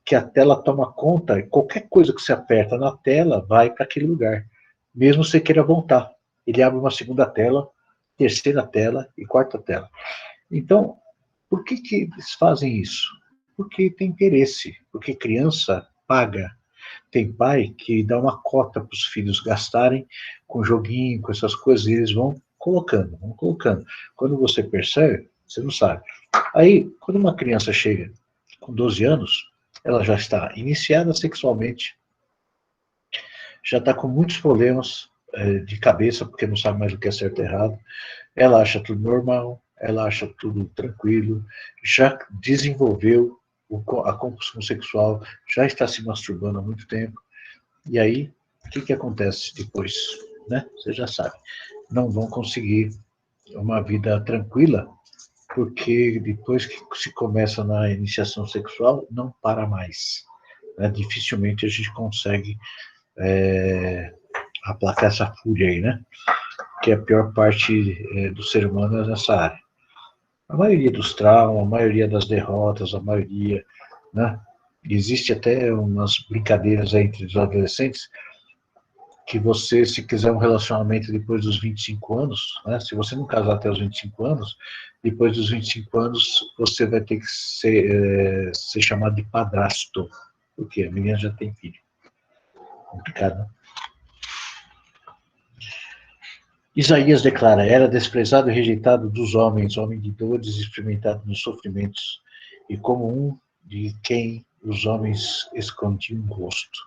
que a tela toma conta, qualquer coisa que você aperta na tela, vai para aquele lugar. Mesmo você queira voltar. Ele abre uma segunda tela, terceira tela e quarta tela. Então, por que eles fazem isso? Porque tem interesse, porque criança paga. Tem pai que dá uma cota para os filhos gastarem com joguinho, com essas coisas, e eles vão colocando. Quando você percebe, você não sabe. Aí, quando uma criança chega com 12 anos, ela já está iniciada sexualmente, já está com muitos problemas de cabeça, porque não sabe mais o que é certo e errado. Ela acha tudo normal, ela acha tudo tranquilo, já desenvolveu a compulsão sexual, já está se masturbando há muito tempo. E aí, o que acontece depois? Né? Você já sabe. Não vão conseguir uma vida tranquila, porque depois que se começa na iniciação sexual, não para mais. Né? Dificilmente a gente consegue aplacar essa fúria aí, né? Que é a pior parte do ser humano é nessa área. A maioria dos traumas, a maioria das derrotas, a maioria, né? Existe até umas brincadeiras aí entre os adolescentes que você, se quiser um relacionamento depois dos 25 anos, né? Se você não casar até os 25 anos, depois dos 25 anos você vai ter que ser chamado de padrasto, porque a menina já tem filho. Complicado, né? Isaías declara: era desprezado e rejeitado dos homens, homem de dores, experimentado nos sofrimentos, e como um de quem os homens escondiam o rosto.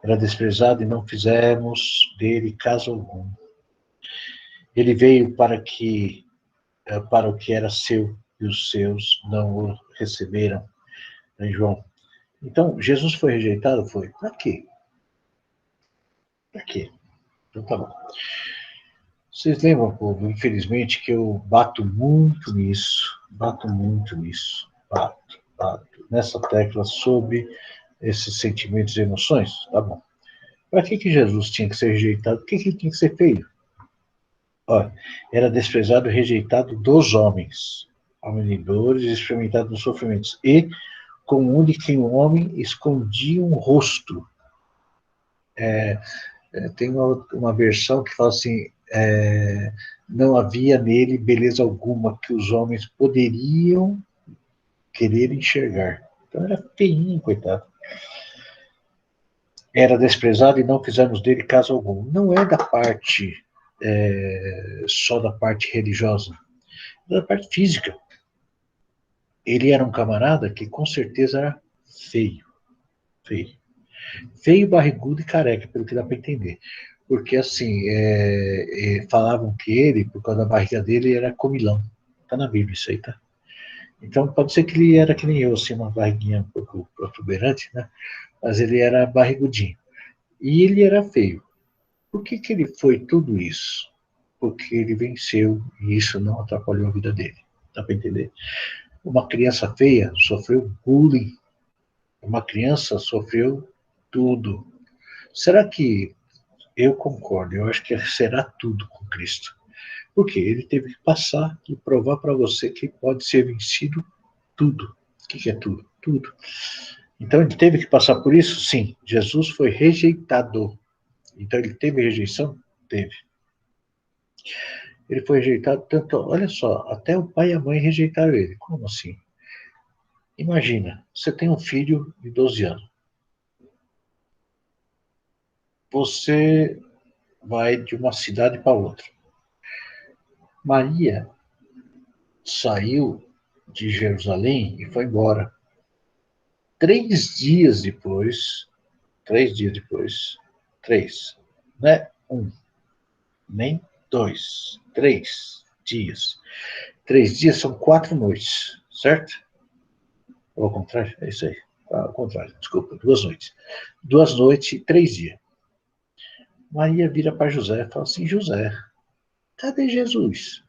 Era desprezado e não fizemos dele caso algum. Ele veio para o que era seu, e os seus não o receberam. Em João. Então, Jesus foi rejeitado? Foi. Para quê? Para quê? Então tá bom. Vocês lembram, povo, infelizmente, que eu bato muito nisso, bato nessa tecla sobre esses sentimentos e emoções? Tá bom. Para que Jesus tinha que ser rejeitado? Por que ele tinha que ser feio? Olha, era desprezado e rejeitado dos homens, homens experimentados nos sofrimentos, e com onde que o homem escondia um rosto. Tem uma versão que fala assim, não havia nele beleza alguma que os homens poderiam querer enxergar. Então era feinho, coitado. Era desprezado e não fizemos dele caso algum. Não é da parte, só da parte religiosa, é da parte física. Ele era um camarada que com certeza era feio. Feio, barrigudo e careca, pelo que dá para entender. Porque, assim, falavam que ele, por causa da barriga dele, era comilão. Tá na Bíblia isso aí, tá? Então, pode ser que ele era que nem eu, assim, uma barriguinha um pouco protuberante, né? Mas ele era barrigudinho. E ele era feio. Por que ele foi tudo isso? Porque ele venceu e isso não atrapalhou a vida dele. Dá para entender? Uma criança feia sofreu bullying. Uma criança sofreu tudo. Será que eu concordo? Eu acho que será tudo com Cristo. Porque ele teve que passar e provar para você que pode ser vencido tudo. O que é tudo? Tudo. Então ele teve que passar por isso? Sim. Jesus foi rejeitado. Então ele teve rejeição? Teve. Ele foi rejeitado tanto, olha só, até o pai e a mãe rejeitaram ele. Como assim? Imagina, você tem um filho de 12 anos. Você vai de uma cidade para outra. Maria saiu de Jerusalém e foi embora. 3 dias depois, né? Nem 2, 3 dias. 3 dias são 4 noites, certo? Ou ao contrário? É isso aí. Ao contrário, desculpa, 2 noites. 2 noites e 3 dias. Maria vira para José e fala assim: José, cadê Jesus?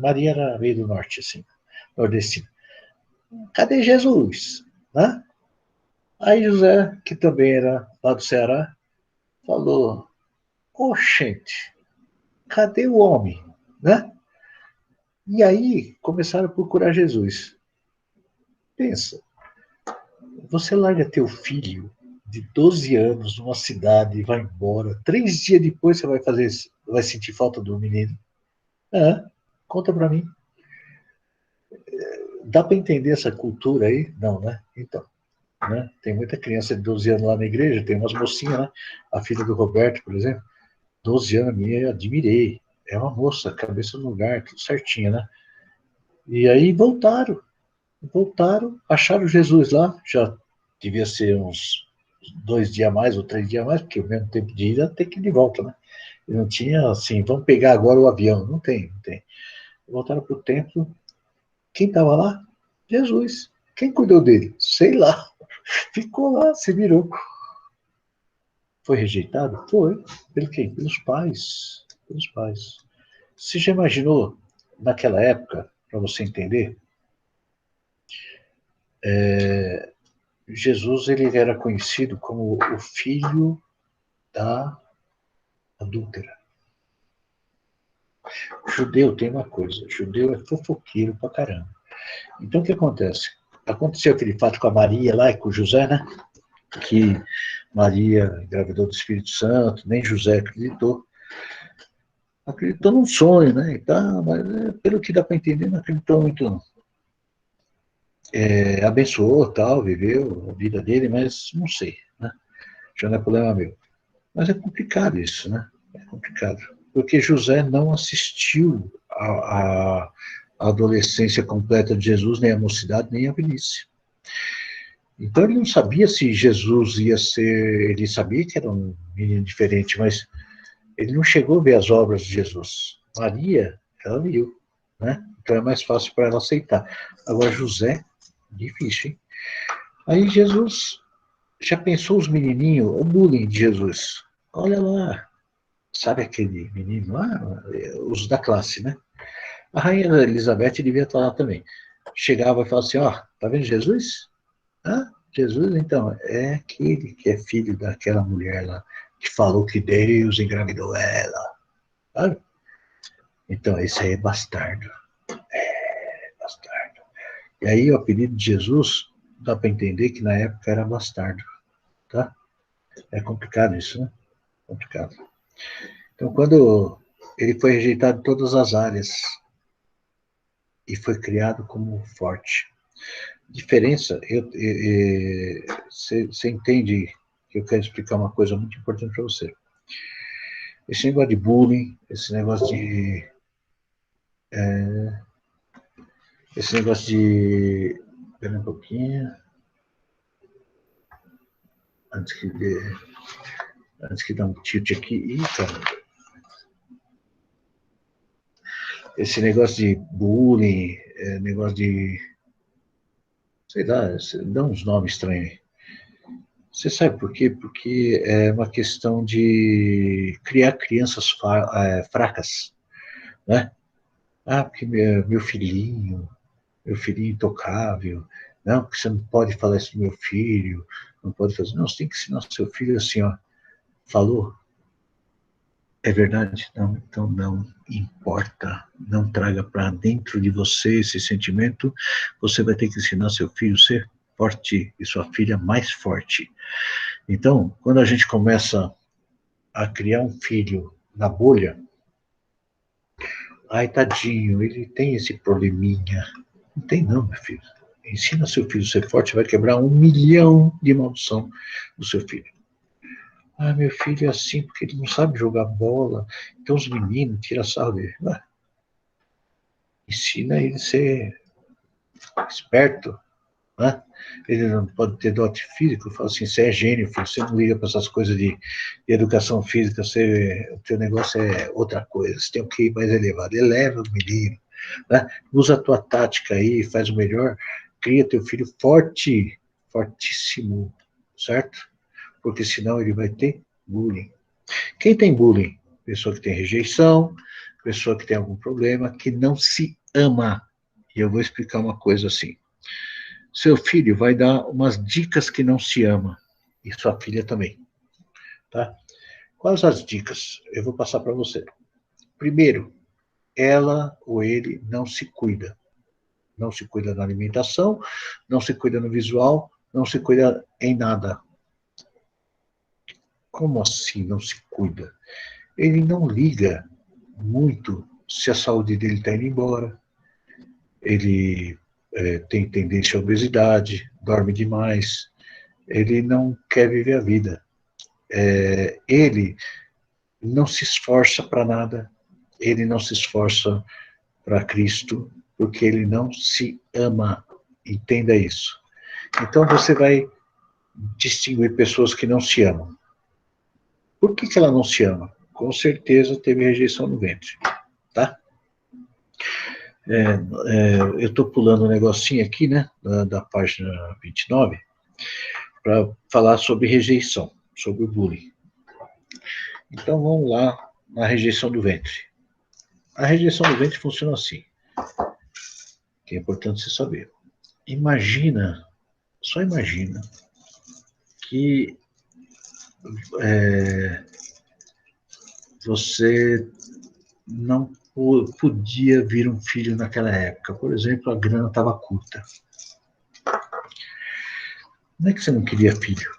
Maria era meio do norte, assim, nordestino. Cadê Jesus? Né? Aí José, que também era lá do Ceará, falou: oxente, cadê o homem? Né? E aí começaram a procurar Jesus. Pensa, você larga teu filho de 12 anos numa cidade e vai embora. 3 dias depois você vai sentir falta do menino. Conta pra mim. Dá para entender essa cultura aí? Não, né? Então, né? Tem muita criança de 12 anos lá na igreja, tem umas mocinhas, né? A filha do Roberto, por exemplo, 12 anos, me admirei. É uma moça, cabeça no lugar, tudo certinho, né? E aí voltaram, acharam Jesus lá, já devia ser uns 2 dias a mais ou 3 dias a mais, porque o mesmo tempo de ida tem que ir de volta, né? E não tinha assim, vamos pegar agora o avião. Não tem, não tem. Voltaram para o templo. Quem estava lá? Jesus. Quem cuidou dele? Sei lá. Ficou lá, se virou. Foi rejeitado? Foi. Pelo quê? Pelos pais. Pelos pais. Você já imaginou, naquela época, para você entender, Jesus ele era conhecido como o filho da adúltera. Judeu tem uma coisa, judeu é fofoqueiro pra caramba. Então o que acontece? Aconteceu aquele fato com a Maria lá e com o José, né? Que Maria engravidou do Espírito Santo, nem José acreditou. Acreditou num sonho, né? E tá, mas pelo que dá para entender, não acreditou muito, não. Abençoou, tal, viveu a vida dele, mas não sei, né? Já não é problema meu. Mas é complicado isso, né? É complicado. Porque José não assistiu à adolescência completa de Jesus, nem a mocidade, nem a velhice. Então ele não sabia se Jesus ia ser. Ele sabia que era um menino diferente, mas ele não chegou a ver as obras de Jesus. Maria, ela viu, né? Então é mais fácil para ela aceitar. Agora, José, difícil, hein? Aí Jesus, já pensou os menininhos, o bullying de Jesus? Olha lá, sabe aquele menino lá? Os da classe, né? A rainha Elizabeth devia estar lá também. Chegava e falava assim, ó, tá vendo Jesus? Ah, Jesus, então, é aquele que é filho daquela mulher lá, que falou que Deus engravidou ela. Sabe? Então, esse aí é bastardo. É bastardo. E aí, o apelido de Jesus, dá para entender que na época era bastardo. Tá? É complicado isso, né? Complicado. Então, quando ele foi rejeitado em todas as áreas e foi criado como forte. Diferença, você entende que eu quero explicar uma coisa muito importante para você. Esse negócio de bullying, esse negócio de, espera um pouquinho, antes que dá um tilt aqui, esse negócio de bullying, negócio de, sei lá, dá uns nomes estranhos aí. Você sabe por quê? Porque é uma questão de criar crianças fracas, né? Ah, porque meu filhinho intocável, não, porque você não pode falar isso do meu filho, não pode fazer, não, você tem que ensinar seu filho assim, ó, falou, é verdade? Não, então não importa, não traga para dentro de você esse sentimento, você vai ter que ensinar seu filho a ser forte e sua filha mais forte. Então, quando a gente começa a criar um filho na bolha, ai, tadinho, ele tem esse probleminha. Não tem não, meu filho. Ensina seu filho a ser forte, vai quebrar 1 milhão de maldição do seu filho. Ah, meu filho é assim porque ele não sabe jogar bola, então os meninos tiram sarro dele. Ah, ensina ele a ser esperto, né? Ele não pode ter dote físico, fala assim, você é gênio, filho, você não liga para essas coisas de educação física, o teu negócio é outra coisa, você tem o que ir mais elevado, eleva o menino, né? Usa a tua tática aí, faz o melhor, cria teu filho forte, fortíssimo, certo? Porque senão ele vai ter bullying. Quem tem bullying? Pessoa que tem rejeição, pessoa que tem algum problema, que não se ama. E eu vou explicar uma coisa assim. Seu filho vai dar umas dicas que não se ama. E sua filha também. Tá? Quais as dicas? Eu vou passar para você. Primeiro, ela ou ele não se cuida. Não se cuida na alimentação, não se cuida no visual, não se cuida em nada. Como assim não se cuida? Ele não liga muito se a saúde dele está indo embora. Ele tem tendência à obesidade, dorme demais. Ele não quer viver a vida. Ele não se esforça para nada. Ele não se esforça para Cristo, porque ele não se ama. Entenda isso. Então você vai distinguir pessoas que não se amam. Por que ela não se ama? Com certeza teve rejeição no ventre, tá? Eu estou pulando um negocinho aqui, né, da página 29, para falar sobre rejeição, sobre o bullying. Então vamos lá na rejeição do ventre. A rejeição do ventre funciona assim, que é importante você saber. Imagina, só imagina, que você não podia vir um filho naquela época. Por exemplo, a grana estava curta. Não é que você não queria filho,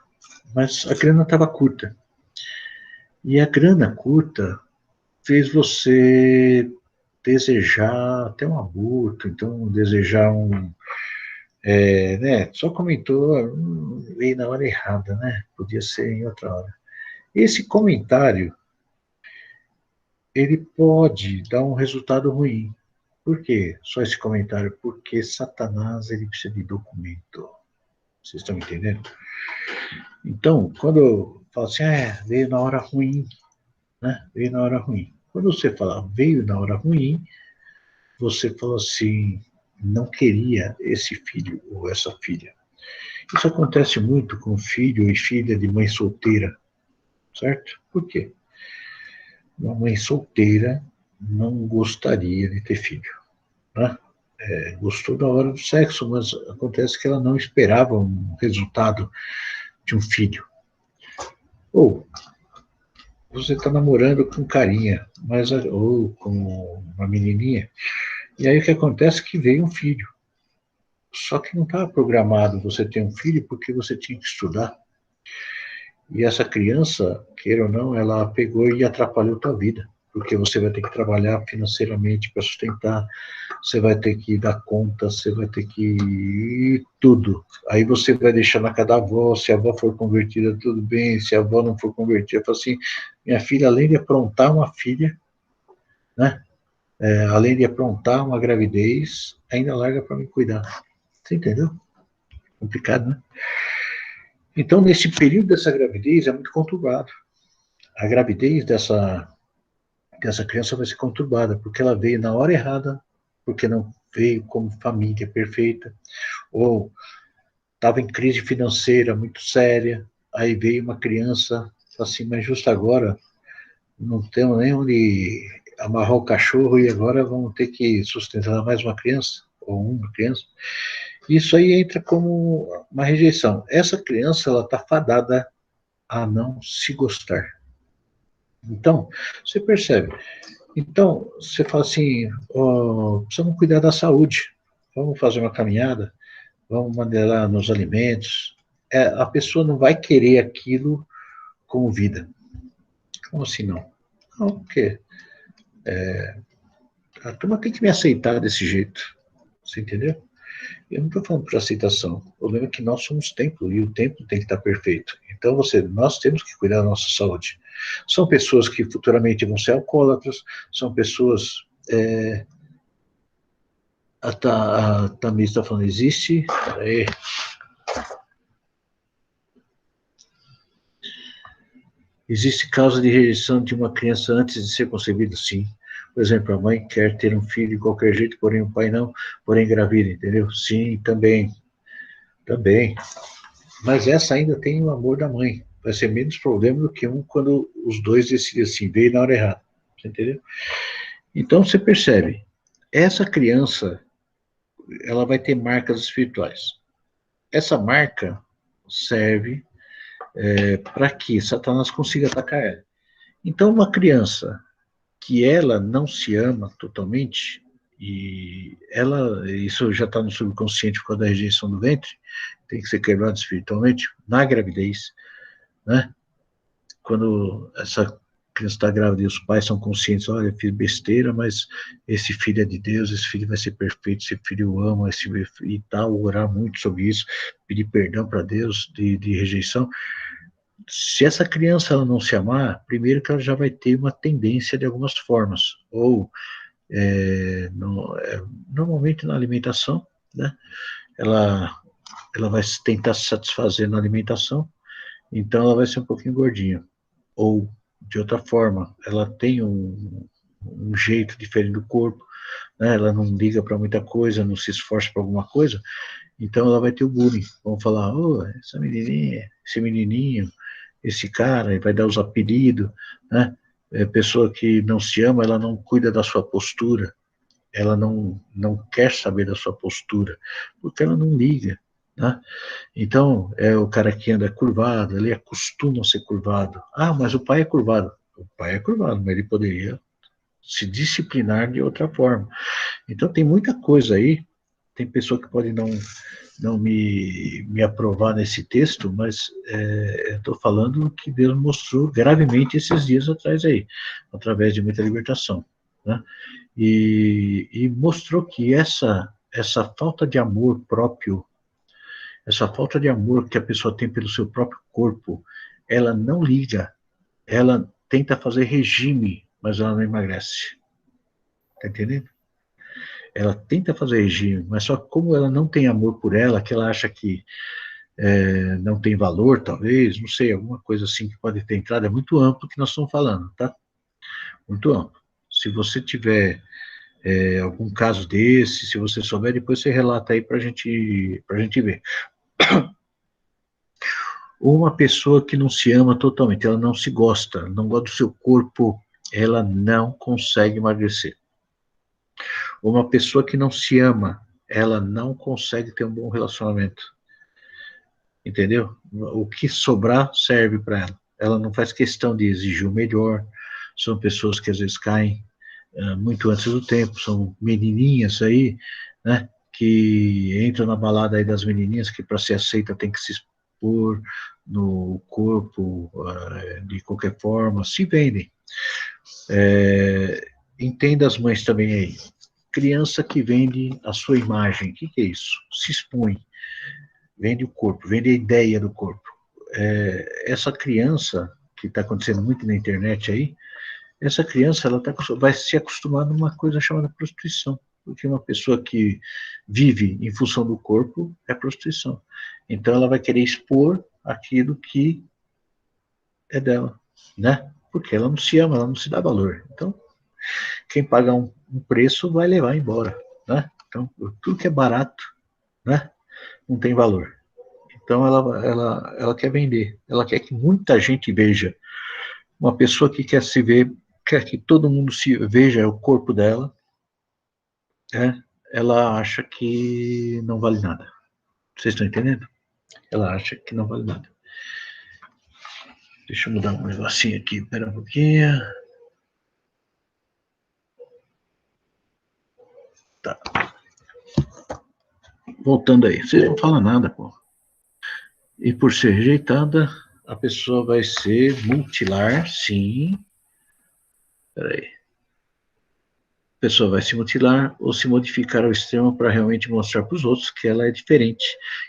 mas a grana estava curta. E a grana curta fez você desejar até um aborto, então desejar né, só comentou, veio na hora errada, né? Podia ser em outra hora. Esse comentário, ele pode dar um resultado ruim. Por quê? Só esse comentário? Porque Satanás, ele precisa de documento. Vocês estão me entendendo? Então, quando eu falo assim, veio na hora ruim, né? Veio na hora ruim. Quando você fala veio na hora ruim, você fala assim, não queria esse filho ou essa filha. Isso acontece muito com filho e filha de mãe solteira, certo? Por quê? Uma mãe solteira não gostaria de ter filho, né? Gostou da hora do sexo, mas acontece que ela não esperava um resultado de um filho. Ou você está namorando com carinha, ou com uma menininha, e aí o que acontece é que veio um filho. Só que não estava programado você ter um filho porque você tinha que estudar. E essa criança, queira ou não, ela pegou e atrapalhou a tua vida. Porque você vai ter que trabalhar financeiramente para sustentar, você vai ter que dar conta, você vai ter que tudo. Aí você vai deixar na casa da avó, se a avó for convertida, tudo bem, se a avó não for convertida, fala assim, minha filha, além de aprontar uma filha, né? Além de aprontar uma gravidez, ainda larga para me cuidar. Você entendeu? Complicado, né? Então, nesse período dessa gravidez, é muito conturbado. A gravidez dessa criança vai ser conturbada, porque ela veio na hora errada, porque não veio como família perfeita, ou estava em crise financeira muito séria, aí veio uma criança, assim, mas justo agora, não temos nem onde amarrar o cachorro e agora vamos ter que sustentar mais uma criança, ou uma criança. Isso aí entra como uma rejeição. Essa criança, ela está fadada a não se gostar. Então, você percebe. Então, você fala assim, precisamos cuidar da saúde, vamos fazer uma caminhada, vamos maneirar nos alimentos. A pessoa não vai querer aquilo como vida. Como assim não? Não, porque a turma tem que me aceitar desse jeito. Você entendeu? Eu não estou falando por aceitação. O problema é que nós somos templo e o templo tem que estar perfeito. Então, nós temos que cuidar da nossa saúde. São pessoas que futuramente vão ser alcoólatras, são pessoas. A Tamires está falando, existe. Existe causa de rejeição de uma criança antes de ser concebida? Sim. Por exemplo, a mãe quer ter um filho de qualquer jeito, porém o pai não, porém engravida, entendeu? Sim, também. Também. Mas essa ainda tem o amor da mãe. Vai ser menos problema do que quando os dois decidem assim, veio na hora errada. Você entendeu? Então você percebe, essa criança, ela vai ter marcas espirituais. Essa marca serve para que Satanás consiga atacar ela. Então uma criança que ela não se ama totalmente, e isso já está no subconsciente por causa da rejeição do ventre, tem que ser quebrado espiritualmente, na gravidez, né? Quando essa criança está grávida e os pais são conscientes, olha, eu fiz besteira, mas esse filho é de Deus, esse filho vai ser perfeito, esse filho eu amo, e tal, orar muito sobre isso, pedir perdão para Deus de rejeição. Se essa criança ela não se amar, primeiro que ela já vai ter uma tendência de algumas formas, ou normalmente na alimentação, né? Ela ela vai tentar se satisfazer na alimentação, então ela vai ser um pouquinho gordinha. Ou, de outra forma, ela tem um jeito diferente do corpo, né? Ela não liga para muita coisa, não se esforça para alguma coisa, então ela vai ter o bullying. Vão falar, oh, essa menininha, esse menininho, esse cara, vai dar os apelidos, né? Pessoa que não se ama, ela não cuida da sua postura, ela não quer saber da sua postura, porque ela não liga, né? Então, é o cara que anda curvado, ele acostuma a ser curvado. Ah, mas o pai é curvado. O pai é curvado, mas ele poderia se disciplinar de outra forma. Então, tem muita coisa aí, tem pessoa que pode não me aprovar nesse texto, mas eu estou falando que Deus mostrou gravemente esses dias atrás aí, através de muita libertação, né? E mostrou que essa falta de amor próprio, essa falta de amor que a pessoa tem pelo seu próprio corpo, ela não liga, ela tenta fazer regime, mas ela não emagrece. Tá entendendo? Ela tenta fazer regime, mas só que como ela não tem amor por ela, que ela acha que não tem valor, talvez, não sei, alguma coisa assim que pode ter entrado, é muito amplo que nós estamos falando, tá? Muito amplo. Se você tiver algum caso desse, se você souber, depois você relata aí pra gente ver. Ou uma pessoa que não se ama totalmente, ela não se gosta, não gosta do seu corpo, ela não consegue emagrecer. Ou uma pessoa que não se ama, ela não consegue ter um bom relacionamento. Entendeu? O que sobrar serve para ela. Ela não faz questão de exigir o melhor. São pessoas que às vezes caem muito antes do tempo, são menininhas aí, né? Que entram na balada aí das menininhas, que para ser aceita tem que se expor no corpo de qualquer forma, se vendem. Entenda as mães também aí. Criança que vende a sua imagem, o que é isso? Se expõe, vende o corpo, vende a ideia do corpo. Essa criança, que está acontecendo muito na internet aí, essa criança ela vai se acostumar numa coisa chamada prostituição, porque uma pessoa que vive em função do corpo é prostituição. Então ela vai querer expor aquilo que é dela, né? Porque ela não se ama, ela não se dá valor. Então, quem paga um preço vai levar embora, né? Então, tudo que é barato, né? Não tem valor. Então ela quer vender, ela quer que muita gente veja. Uma pessoa que quer se ver, quer que todo mundo se veja o corpo dela, né? Ela acha que não vale nada. Vocês estão entendendo? Ela acha que não vale nada. Deixa eu mudar um negocinho aqui, espera um pouquinho. Tá. Voltando aí, vocês não falam nada, pô. E por ser rejeitada, a pessoa vai ser mutilar, sim. Peraí. A pessoa vai se mutilar ou se modificar ao extremo para realmente mostrar para os outros que ela é diferente.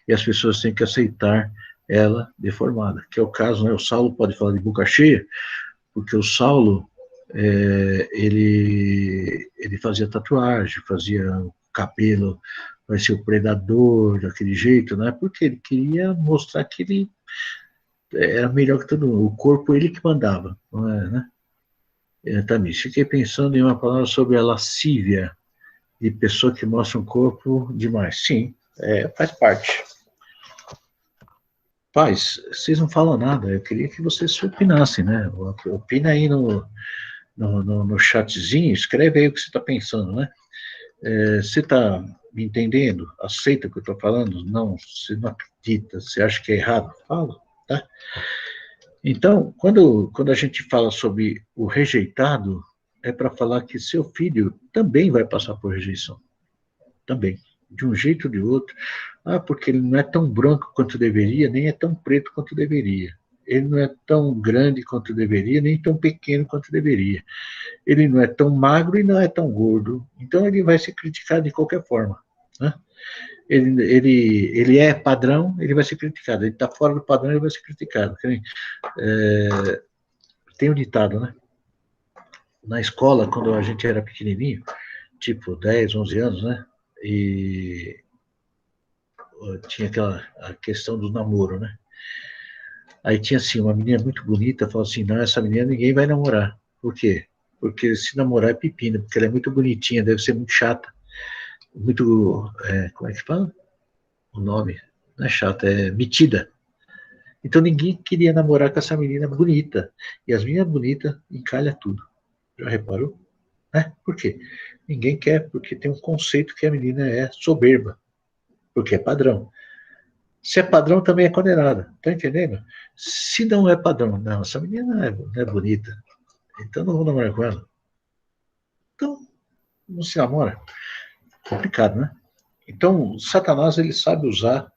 E as pessoas têm que aceitar ela deformada. Que é o caso, né? O Saulo pode falar de boca cheia, porque o Saulo, ele fazia tatuagem, fazia cabelo, vai ser o predador, daquele jeito, né? Porque ele queria mostrar que ele era melhor que todo mundo. O corpo ele que mandava, não é, né? Também fiquei pensando em uma palavra sobre a lascívia, de pessoa que mostra um corpo demais. Sim, faz parte. Paz, vocês não falam nada, eu queria que vocês opinassem, né? Opina aí no chatzinho, escreve aí o que você está pensando, né? Você está me entendendo? Aceita o que eu estou falando? Não, você não acredita, você acha que é errado? Fala, tá? Então, quando a gente fala sobre o rejeitado, é para falar que seu filho também vai passar por rejeição. Também. De um jeito ou de outro. Ah, porque ele não é tão branco quanto deveria, nem é tão preto quanto deveria. Ele não é tão grande quanto deveria, nem tão pequeno quanto deveria. Ele não é tão magro e não é tão gordo. Então ele vai ser criticado de qualquer forma, né? Ele é padrão, ele vai ser criticado. Ele está fora do padrão, ele vai ser criticado. Tem um ditado, né? Na escola, quando a gente era pequenininho, tipo 10, 11 anos, né? E tinha a questão do namoro, né? Aí tinha assim, uma menina muito bonita, falou assim, não, essa menina ninguém vai namorar. Por quê? Porque se namorar é pepino, porque ela é muito bonitinha, deve ser muito chata. Muito, como é que fala? O nome, não é chata, é metida. Então ninguém queria namorar com essa menina bonita. E as meninas bonitas encalha tudo. Já reparou? Por quê? Ninguém quer, porque tem um conceito que a menina é soberba. Porque é padrão. Se é padrão, também é condenada. Tá entendendo? Se não é padrão, não, essa menina não é bonita. Então não vou namorar com ela. Então, não se namora. Complicado, né? Então, Satanás, ele sabe usar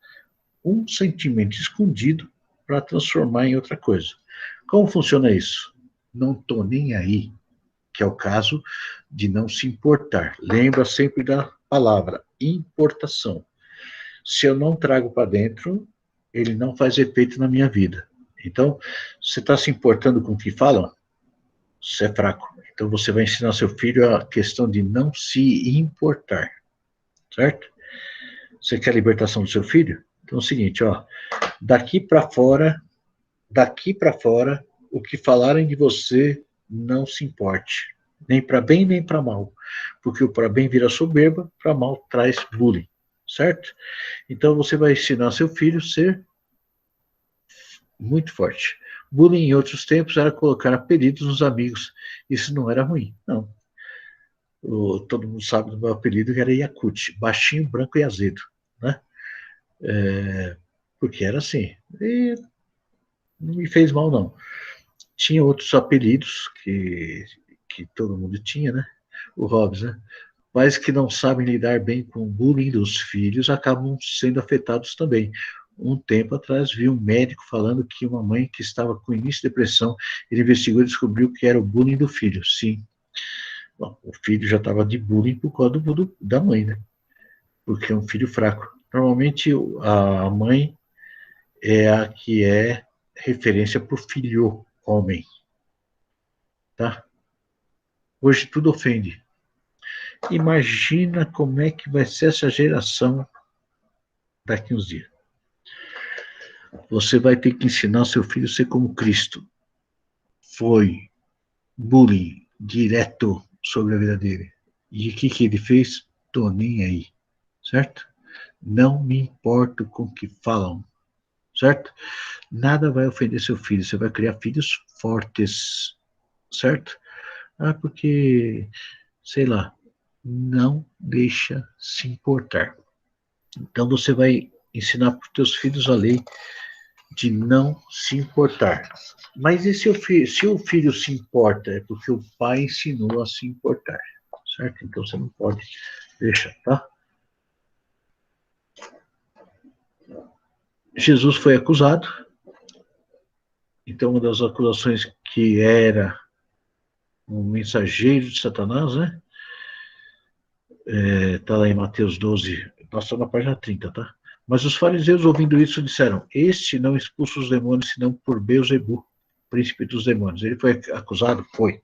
um sentimento escondido para transformar em outra coisa. Como funciona isso? Não estou nem aí, que é o caso de não se importar. Lembra sempre da palavra importação. Se eu não trago para dentro, ele não faz efeito na minha vida. Então, você está se importando com o que falam? Você é fraco. Então, você vai ensinar seu filho a questão de não se importar. Certo? Você quer a libertação do seu filho? Então é o seguinte, ó, daqui para fora, o que falarem de você, não se importe. Nem para bem, nem para mal. Porque o para bem vira soberba, para mal traz bullying. Certo? Então você vai ensinar seu filho a ser muito forte. Bullying em outros tempos era colocar apelidos nos amigos. Isso não era ruim, não. Todo mundo sabe do meu apelido, que era Yakut, baixinho, branco e azedo, né? Porque era assim. E não me fez mal, não. Tinha outros apelidos que todo mundo tinha, né? O Hobbes, né? Mas que não sabem lidar bem com o bullying dos filhos acabam sendo afetados também. Um tempo atrás, vi um médico falando que uma mãe que estava com início de depressão, ele investigou e descobriu que era o bullying do filho. Sim. Bom, o filho já estava de bullying por causa da mãe, né? Porque é um filho fraco. Normalmente, a mãe é a que é referência para o filho homem, tá? Hoje tudo ofende. Imagina como é que vai ser essa geração daqui uns dias. Você vai ter que ensinar seu filho a ser como Cristo. Foi bullying direto sobre a vida dele. E o que ele fez? Tô nem aí, certo? Não me importo com o que falam, certo? Nada vai ofender seu filho, você vai criar filhos fortes, certo? Porque, sei lá, não deixa se importar. Então você vai ensinar para os teus filhos a lei de não se importar. Mas e se o filho se importa? É porque o pai ensinou a se importar, certo? Então você não pode deixar, tá? Jesus foi acusado. Então uma das acusações que era um mensageiro de Satanás, né? Tá lá em Mateus 12, nós estamos na página 30, tá? Mas os fariseus, ouvindo isso, disseram: Este não expulsa os demônios, senão por Beelzebub, príncipe dos demônios. Ele foi acusado? Foi.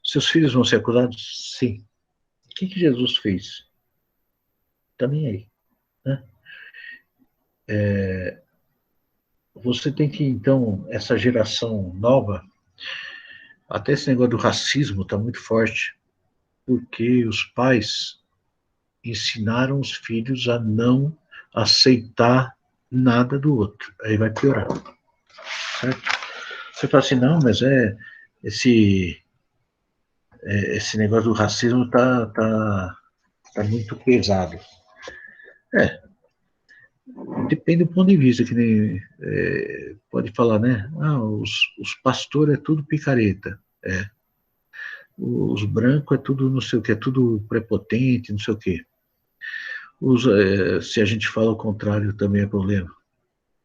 Seus filhos vão ser acusados? Sim. O que Jesus fez? Tá nem aí, né? Você tem que, então, essa geração nova, até esse negócio do racismo está muito forte, porque os pais ensinaram os filhos a não aceitar nada do outro. Aí vai piorar. Certo? Você fala assim, não, mas esse negócio do racismo tá muito pesado. Depende do ponto de vista, que nem pode falar, né? Os pastores é tudo picareta. Os brancos é tudo não sei o que, é tudo prepotente, não sei o que. Se a gente fala o contrário, também é problema.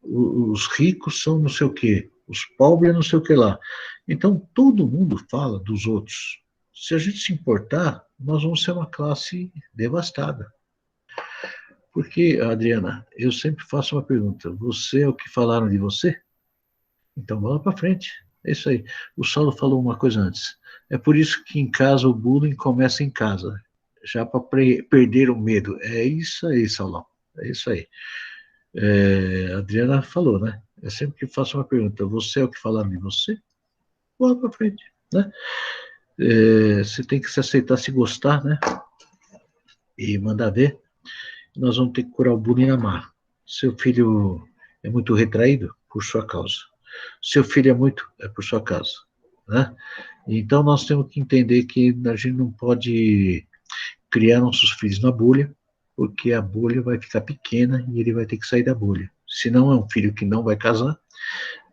Os ricos são não sei o que, os pobres não sei o que lá. Então, todo mundo fala dos outros. Se a gente se importar, nós vamos ser uma classe devastada. Porque, Adriana, eu sempre faço uma pergunta. Você é o que falaram de você? Então, vamos para frente. É isso aí. O Saulo falou uma coisa antes. É por isso que em casa o bullying começa em casa. Já para perder o medo. É isso aí, Saulão. É isso aí. A Adriana falou, né? Eu sempre que faço uma pergunta, você é o que fala a mim, você? Bola pra frente, né? Você tem que se aceitar, se gostar, né? E mandar ver. Nós vamos ter que curar o bullying e amar. Seu filho é muito retraído, por sua causa. Seu filho é por sua causa, né? Então nós temos que entender que a gente não pode criar nossos filhos na bolha, porque a bolha vai ficar pequena e ele vai ter que sair da bolha. Se não, é um filho que não vai casar,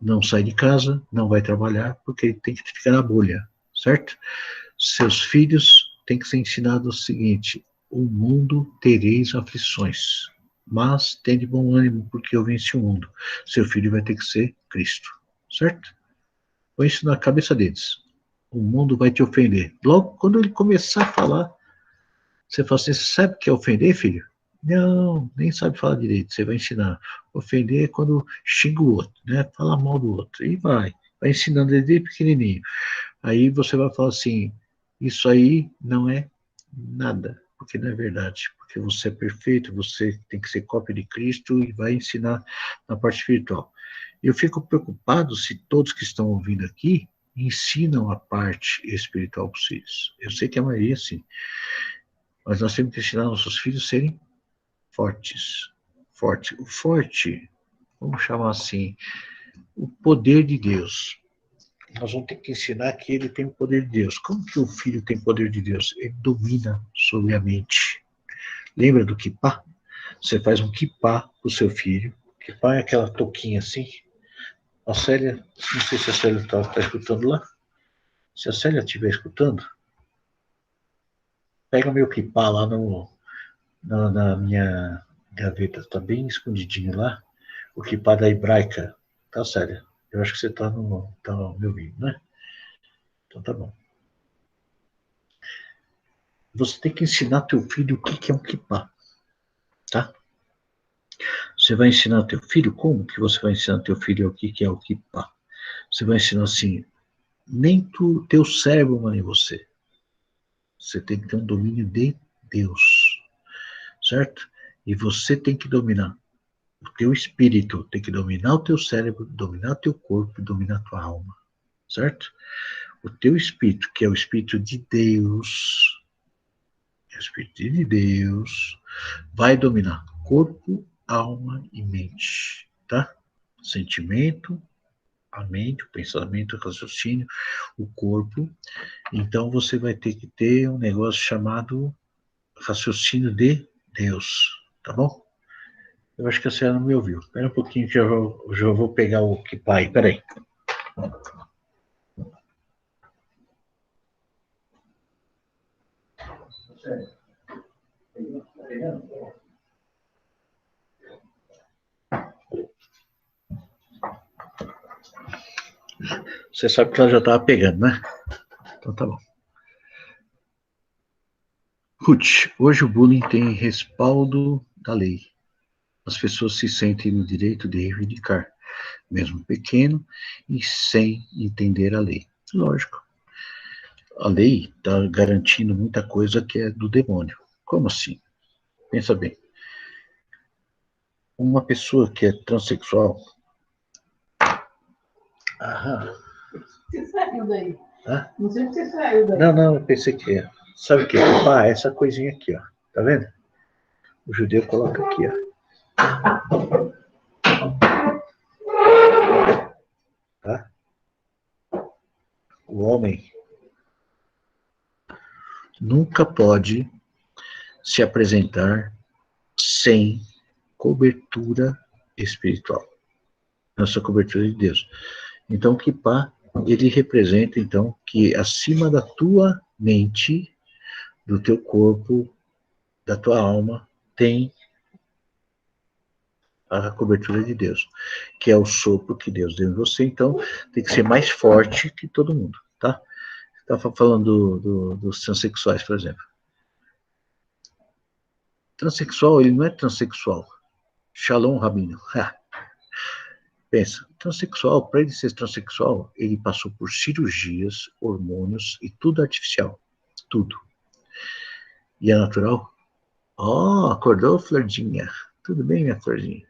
não sai de casa, não vai trabalhar, porque ele tem que ficar na bolha, certo? Seus filhos têm que ser ensinados o seguinte: o mundo tereis aflições, mas tem de bom ânimo, porque eu venci o mundo. Seu filho vai ter que ser Cristo, certo? Põe isso na cabeça deles. O mundo vai te ofender. Logo, quando ele começar a falar, você fala assim: você sabe o que é ofender, filho? Não, nem sabe falar direito. Você vai ensinar. Ofender é quando xinga o outro, né? Fala mal do outro. E vai ensinando desde pequenininho. Aí você vai falar assim: isso aí não é nada, porque não é verdade. Porque você é perfeito, você tem que ser cópia de Cristo e vai ensinar na parte espiritual. Eu fico preocupado se todos que estão ouvindo aqui ensinam a parte espiritual para os filhos. Eu sei que a maioria sim, mas nós temos que ensinar nossos filhos a serem fortes. Forte. O forte, vamos chamar assim, o poder de Deus. Nós vamos ter que ensinar que ele tem o poder de Deus. Como que o filho tem o poder de Deus? Ele domina sobre a mente. Lembra do kippah? Você faz um kippah para o seu filho. Kippah é aquela touquinha assim. A Célia, não sei se a Célia está escutando lá. Se a Célia estiver escutando, pega o meu kippah lá na minha gaveta. Está bem escondidinho lá. O kippah da hebraica. Tá, Célia? Eu acho que você está me ouvindo, né? Então tá bom. Você tem que ensinar teu filho o que é um kippah, tá? Você vai ensinar teu filho como que você vai ensinar teu filho o que é o kippah? Você vai ensinar assim: nem teu cérebro manda em você. Você tem que ter um domínio de Deus, certo? E você tem que dominar o teu espírito, tem que dominar o teu cérebro, dominar o teu corpo, dominar a tua alma, certo? O teu espírito, que é o espírito de Deus, vai dominar corpo, alma e mente, tá? Sentimento, a mente, o pensamento, o raciocínio, o corpo. Então você vai ter que ter um negócio chamado raciocínio de Deus, tá bom? Eu acho que a senhora não me ouviu. Espera um pouquinho que eu já vou pegar o kippah aí, peraí. Você sabe que ela já estava pegando, né? Então tá bom. Ruth, hoje o bullying tem respaldo da lei. As pessoas se sentem no direito de reivindicar, mesmo pequeno, e sem entender a lei. Lógico, a lei está garantindo muita coisa que é do demônio. Como assim? Pensa bem. Uma pessoa que é transexual... Aham. Você saiu daí? Hã? Não sei se você saiu daí. Não, eu pensei que é. Sabe o que é? Ah, essa coisinha aqui, ó. Tá vendo? O judeu coloca aqui, ó. Tá? O homem nunca pode se apresentar sem cobertura espiritual. Nossa cobertura de Deus. Então, o kippah, ele representa, então, que acima da tua mente, do teu corpo, da tua alma, tem a cobertura de Deus, que é o sopro que Deus deu em você. Então, tem que ser mais forte que todo mundo, tá? Estava falando dos transexuais, por exemplo. Transexual, ele não é transexual. Shalom, Rabino. Pensa, transexual, para ele ser transexual, ele passou por cirurgias, hormônios e tudo artificial. Tudo. E é natural? Acordou, Flordinha? Tudo bem, minha florzinha?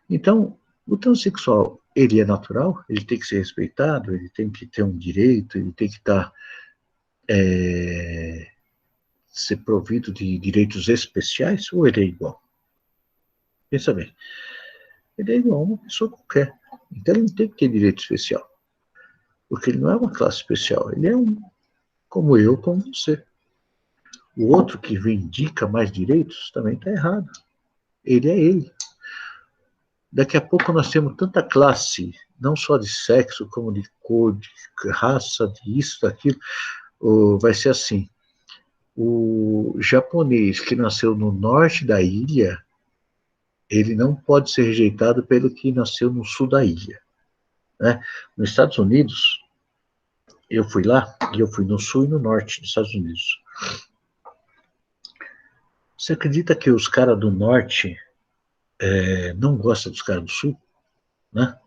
Então, o transexual, ele é natural, ele tem que ser respeitado, ele tem que ter um direito, ele tem que ser provido de direitos especiais, ou ele é igual? Pensa bem. Ele é igual a uma pessoa qualquer. Então, ele não tem que ter direito especial. Porque ele não é uma classe especial. Ele é como eu, como você. O outro que reivindica mais direitos também está errado. Ele é ele. Daqui a pouco nós temos tanta classe, não só de sexo, como de cor, de raça, de isso, daquilo. Vai ser assim. O japonês que nasceu no norte da ilha, ele não pode ser rejeitado pelo que nasceu no sul da ilha. Né? Nos Estados Unidos, eu fui lá, e eu fui no sul e no norte dos Estados Unidos. Você acredita que os caras do norte não gostam dos caras do sul? Né?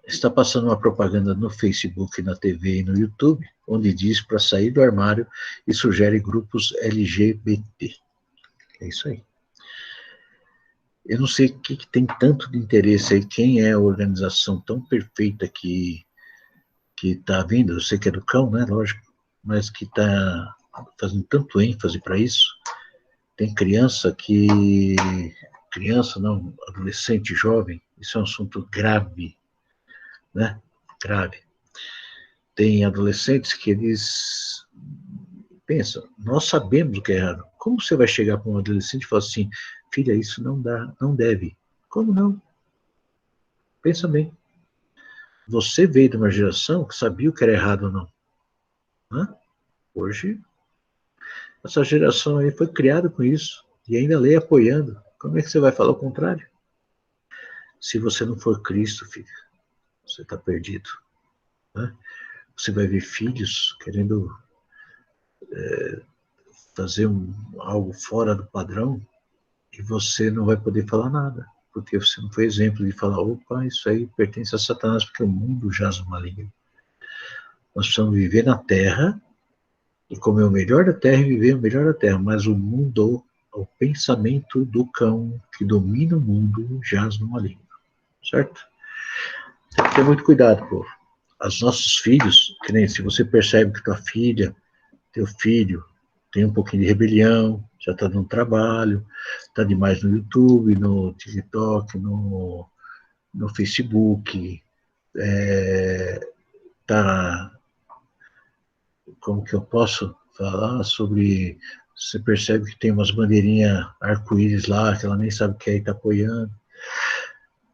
Está passando uma propaganda no Facebook, na TV e no YouTube, onde diz para sair do armário e sugere grupos LGBT. É isso aí. Eu não sei o que tem tanto de interesse aí, quem é a organização tão perfeita que está vindo, eu sei que é do cão, né, lógico, mas que está fazendo tanto ênfase para isso. Tem criança não, adolescente, jovem, isso é um assunto grave, né, grave. Tem adolescentes que eles pensam, nós sabemos o que é errado. Como você vai chegar para um adolescente e falar assim, filha, isso não dá, não deve? Como não? Pensa bem. Você veio de uma geração que sabia o que era errado ou não. Hã? Hoje, essa geração aí foi criada com isso e ainda lê apoiando. Como é que você vai falar o contrário? Se você não for Cristo, filho, você está perdido. Né? Você vai ver filhos querendo fazer algo fora do padrão e você não vai poder falar nada, porque você não foi exemplo de falar, opa, isso aí pertence a Satanás, porque o mundo jaz no maligno. Nós precisamos viver na terra e comer o melhor da terra e viver o melhor da terra, mas o mundo, o pensamento do cão que domina o mundo jaz no maligno, certo? Tem que ter muito cuidado, povo. Os nossos filhos, que nem se você percebe que tua filha, teu filho, tem um pouquinho de rebelião, já está no trabalho, está demais no YouTube, no TikTok, no Facebook, como que eu posso falar sobre, você percebe que tem umas bandeirinhas arco-íris lá, que ela nem sabe o que é e está apoiando.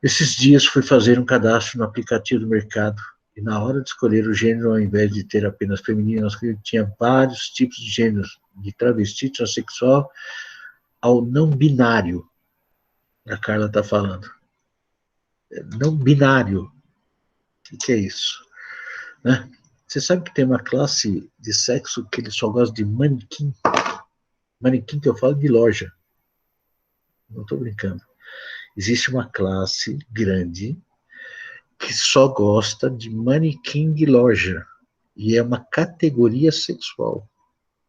Esses dias fui fazer um cadastro no aplicativo do mercado, e na hora de escolher o gênero, ao invés de ter apenas feminino, tinha vários tipos de gêneros, de travesti, transexual, ao não binário. A Carla está falando. Não binário. O que é isso? Né? Você sabe que tem uma classe de sexo que eles só gostam de manequim? Manequim que eu falo de loja. Não estou brincando. Existe uma classe grande que só gosta de manequim de loja. E é uma categoria sexual.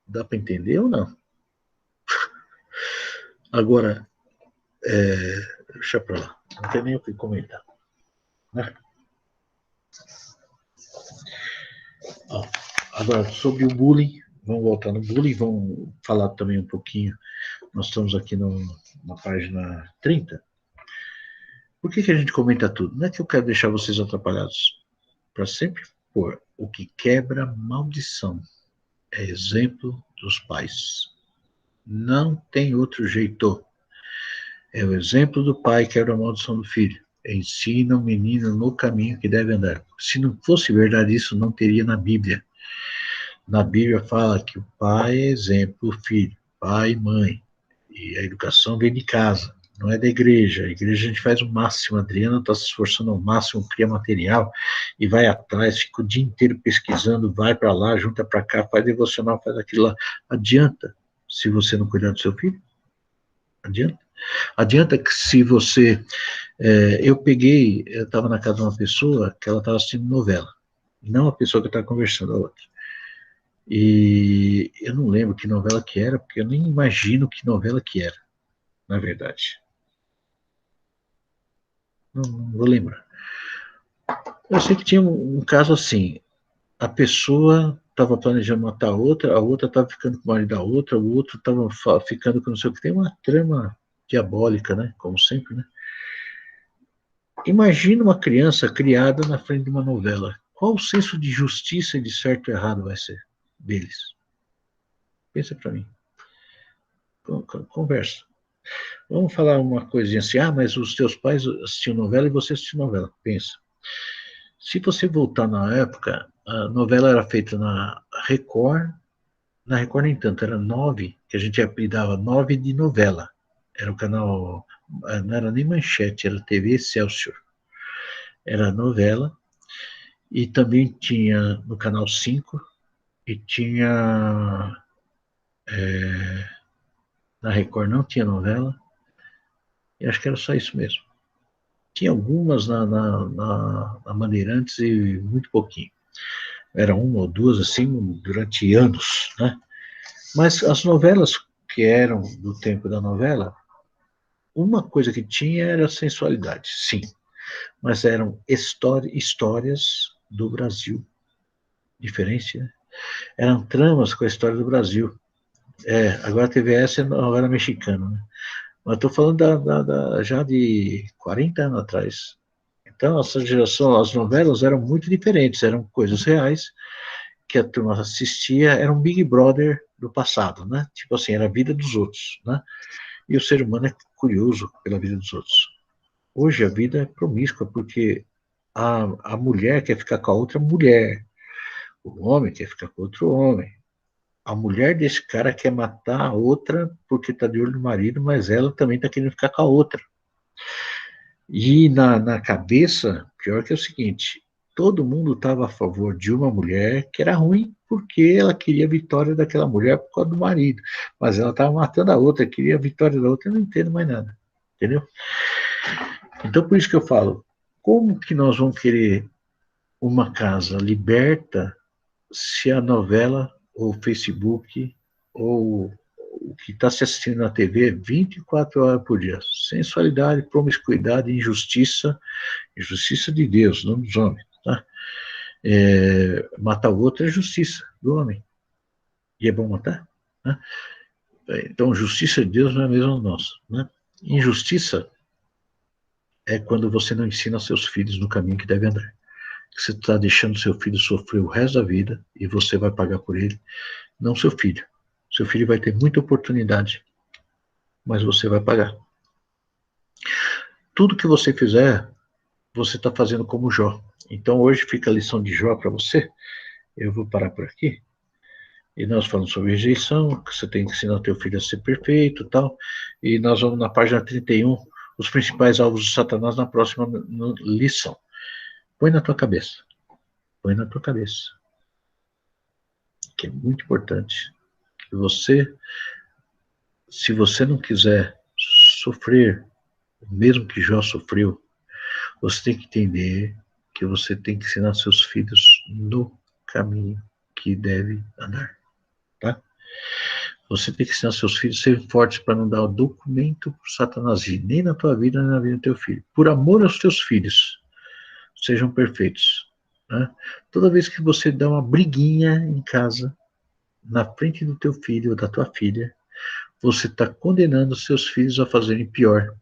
Dá para entender ou não? Agora, deixa para lá. Não tem nem o que comentar. Né? Agora, sobre o bullying, vamos voltar no bullying, vamos falar também um pouquinho. Nós estamos aqui na página 30. Por que a gente comenta tudo? Não é que eu quero deixar vocês atrapalhados. Para sempre pôr o que quebra maldição é exemplo dos pais. Não tem outro jeito. É o exemplo do pai que quebra a maldição do filho. Ensina o menino no caminho que deve andar. Se não fosse verdade isso, não teria na Bíblia. Na Bíblia fala que o pai é exemplo, o filho, pai e mãe. E a educação vem de casa, não é da igreja. A igreja a gente faz o máximo. A Adriana está se esforçando ao máximo, cria material e vai atrás, fica o dia inteiro pesquisando, vai para lá, junta para cá, faz devocional, faz aquilo lá. Adianta se você não cuidar do seu filho? Adianta? Adianta que se você... eu estava na casa de uma pessoa que ela estava assistindo novela. Não a pessoa que estava conversando, a outra. E eu não lembro que novela que era, porque eu nem imagino que novela que era, na verdade. Não vou lembrar. Eu sei que tinha um caso assim, a pessoa estava planejando matar a outra estava ficando com o marido da outra, o outro estava ficando com não sei o que. Tem uma trama diabólica, né? Como sempre, né? Imagina uma criança criada na frente de uma novela. Qual o senso de justiça e de certo e errado vai ser deles? Pensa para mim. Conversa. Vamos falar uma coisinha assim, mas os teus pais assistiam novela e você assistiu novela. Pensa. Se você voltar na época, a novela era feita na Record nem tanto, era 9, que a gente apelidava 9 de novela. Era o canal, não era nem Manchete, era TV Excelsior. Era novela, e também tinha no canal 5, e tinha, na Record não tinha novela, e acho que era só isso mesmo. Tinha algumas na Bandeirantes e muito pouquinho. Era uma ou duas, assim, durante anos, né? Mas as novelas que eram do tempo da novela, uma coisa que tinha era sensualidade, sim. Mas eram histórias do Brasil. Diferente, né? Eram tramas com a história do Brasil. Agora a TVS é novela mexicana, né? Mas estou falando já de 40 anos atrás. Então, essa geração, as novelas eram muito diferentes, eram coisas reais que a turma assistia, era um Big Brother do passado, né? Tipo assim, era a vida dos outros, né? E o ser humano é curioso pela vida dos outros. Hoje a vida é promíscua, porque a mulher quer ficar com a outra mulher, o homem quer ficar com outro homem. A mulher desse cara quer matar a outra porque está de olho no marido, mas ela também está querendo ficar com a outra. E na cabeça, pior que é o seguinte, todo mundo estava a favor de uma mulher que era ruim porque ela queria a vitória daquela mulher por causa do marido, mas ela estava matando a outra, queria a vitória da outra, eu não entendo mais nada, entendeu? Então por isso que eu falo, como que nós vamos querer uma casa liberta se a novela, ou o Facebook, ou o que está se assistindo na TV 24 horas por dia? Sensualidade, promiscuidade, injustiça de Deus, não dos homens. Tá? Matar o outro é justiça do homem. E é bom matar? Né? Então, justiça de Deus não é a mesma nossa. Né? Injustiça é quando você não ensina seus filhos no caminho que deve andar. Você está deixando seu filho sofrer o resto da vida e você vai pagar por ele, não seu filho. Seu filho vai ter muita oportunidade, mas você vai pagar. Tudo que você fizer, você está fazendo como Jó. Então hoje fica a lição de Jó para você. Eu vou parar por aqui. E nós falamos sobre rejeição, que você tem que ensinar teu filho a ser perfeito e tal. E nós vamos na página 31, os principais alvos de Satanás na próxima lição. Põe na tua cabeça. Põe na tua cabeça. Que é muito importante. Que você, se você não quiser sofrer, mesmo que Jó sofreu, você tem que entender que você tem que ensinar seus filhos no caminho que deve andar. Tá? Você tem que ensinar seus filhos a serem fortes para não dar o documento para Satanás ir, nem na tua vida, nem na vida do teu filho. Por amor aos teus filhos, sejam perfeitos. Né? Toda vez que você dá uma briguinha em casa, na frente do teu filho ou da tua filha, você está condenando seus filhos a fazerem pior.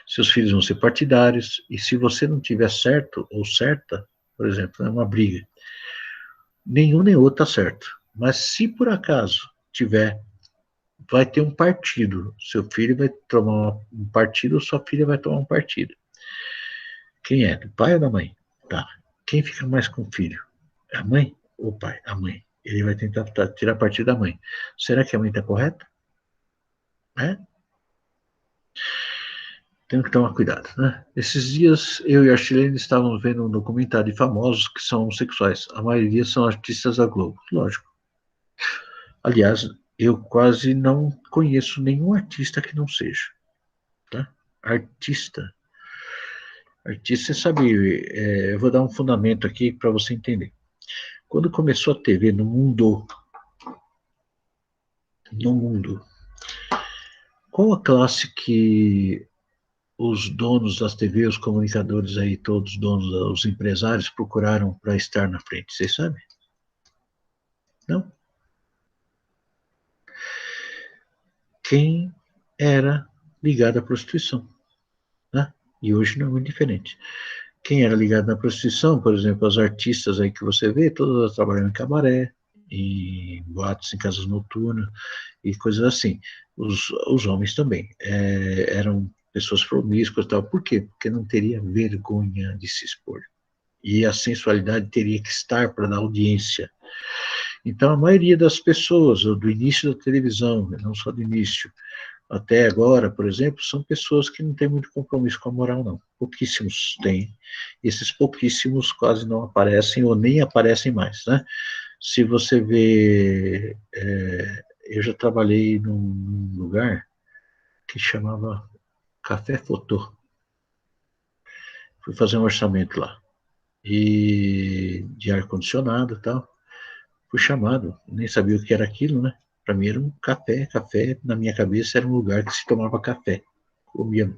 Seus filhos vão ser partidários, e se você não tiver certo ou certa, por exemplo, é uma briga, nenhum nem outro está certo. Mas se por acaso tiver, vai ter um partido. Seu filho vai tomar um partido ou sua filha vai tomar um partido. Quem é? Do pai ou da mãe? Tá. Quem fica mais com o filho? A mãe ou o pai? A mãe. Ele vai tentar tirar partido da mãe. Será que a mãe está correta? É? Tem que tomar cuidado, né? Esses dias, eu e a Chilene estávamos vendo um documentário de famosos que são homossexuais. A maioria são artistas da Globo, lógico. Aliás, eu quase não conheço nenhum artista que não seja. Tá? Artista, você sabe, eu vou dar um fundamento aqui para você entender. Quando começou a TV no mundo, qual a classe que os donos das TV, os comunicadores aí, todos os donos, os empresários procuraram para estar na frente? Vocês sabem? Não? Quem era ligado à prostituição, né? E hoje não é muito diferente. Quem era ligado na prostituição, por exemplo, as artistas aí que você vê, todas elas trabalham em cabaré, em boates, em casas noturnas e coisas assim. Os homens também eram pessoas promíscuas e tal. Por quê? Porque não teria vergonha de se expor. E a sensualidade teria que estar para dar audiência. Então, a maioria das pessoas, do início da televisão, não só do início, até agora, por exemplo, são pessoas que não têm muito compromisso com a moral, não. Pouquíssimos têm. Esses pouquíssimos quase não aparecem ou nem aparecem mais, né? Se você vê... eu já trabalhei num lugar que chamava Café Fotô. Fui fazer um orçamento lá. E de ar-condicionado e tal. Fui chamado, nem sabia o que era aquilo, né? Para mim era um café, na minha cabeça era um lugar que se tomava café. Comia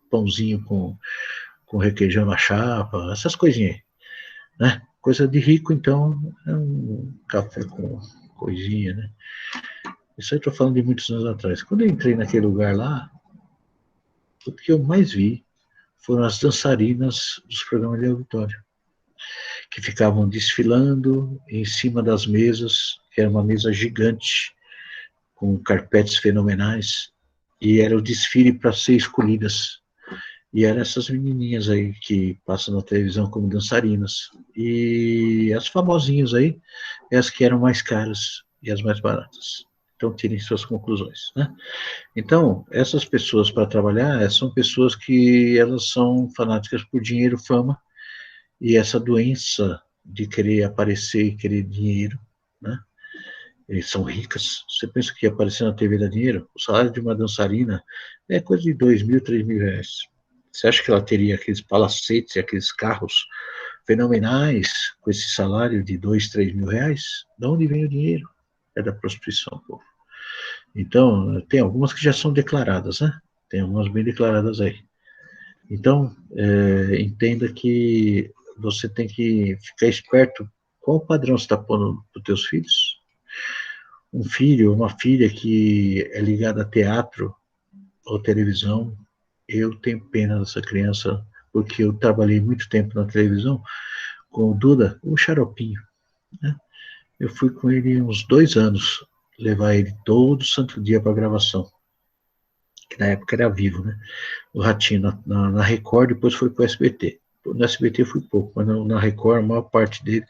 pãozinho com requeijão na chapa, essas coisinhas aí, né? Coisa de rico, então, é um café com coisinha, né? Isso aí eu tô falando de muitos anos atrás. Quando eu entrei naquele lugar lá, o que eu mais vi foram as dançarinas dos programas de auditório, que ficavam desfilando em cima das mesas, que era uma mesa gigante, com carpetes fenomenais, e era o desfile para ser escolhidas. E eram essas menininhas aí que passam na televisão como dançarinas. E as famosinhas aí, as que eram mais caras e as mais baratas. Então, tirem suas conclusões, né? Então, essas pessoas para trabalhar são pessoas que elas são fanáticas por dinheiro, fama, e essa doença de querer aparecer e querer dinheiro, né? Eles são ricas. Você pensa que aparecer na TV dá dinheiro? O salário de uma dançarina é coisa de 2.000, 3.000 reais. Você acha que ela teria aqueles palacetes, aqueles carros fenomenais com esse salário de 2, 3 mil reais? De onde vem o dinheiro? É da prostituição, povo. Então, tem algumas que já são declaradas, né? Tem algumas bem declaradas aí. Então, entenda que você tem que ficar esperto qual padrão você está pondo para os teus filhos. Um filho, uma filha que é ligada a teatro ou televisão, eu tenho pena dessa criança, porque eu trabalhei muito tempo na televisão com o Duda, o Xaropinho, né? Eu fui com ele uns 2 anos, levar ele todo santo dia para gravação, que na época era vivo, né? O Ratinho na Record, depois foi para o SBT. No SBT fui pouco, mas na Record, a maior parte dele,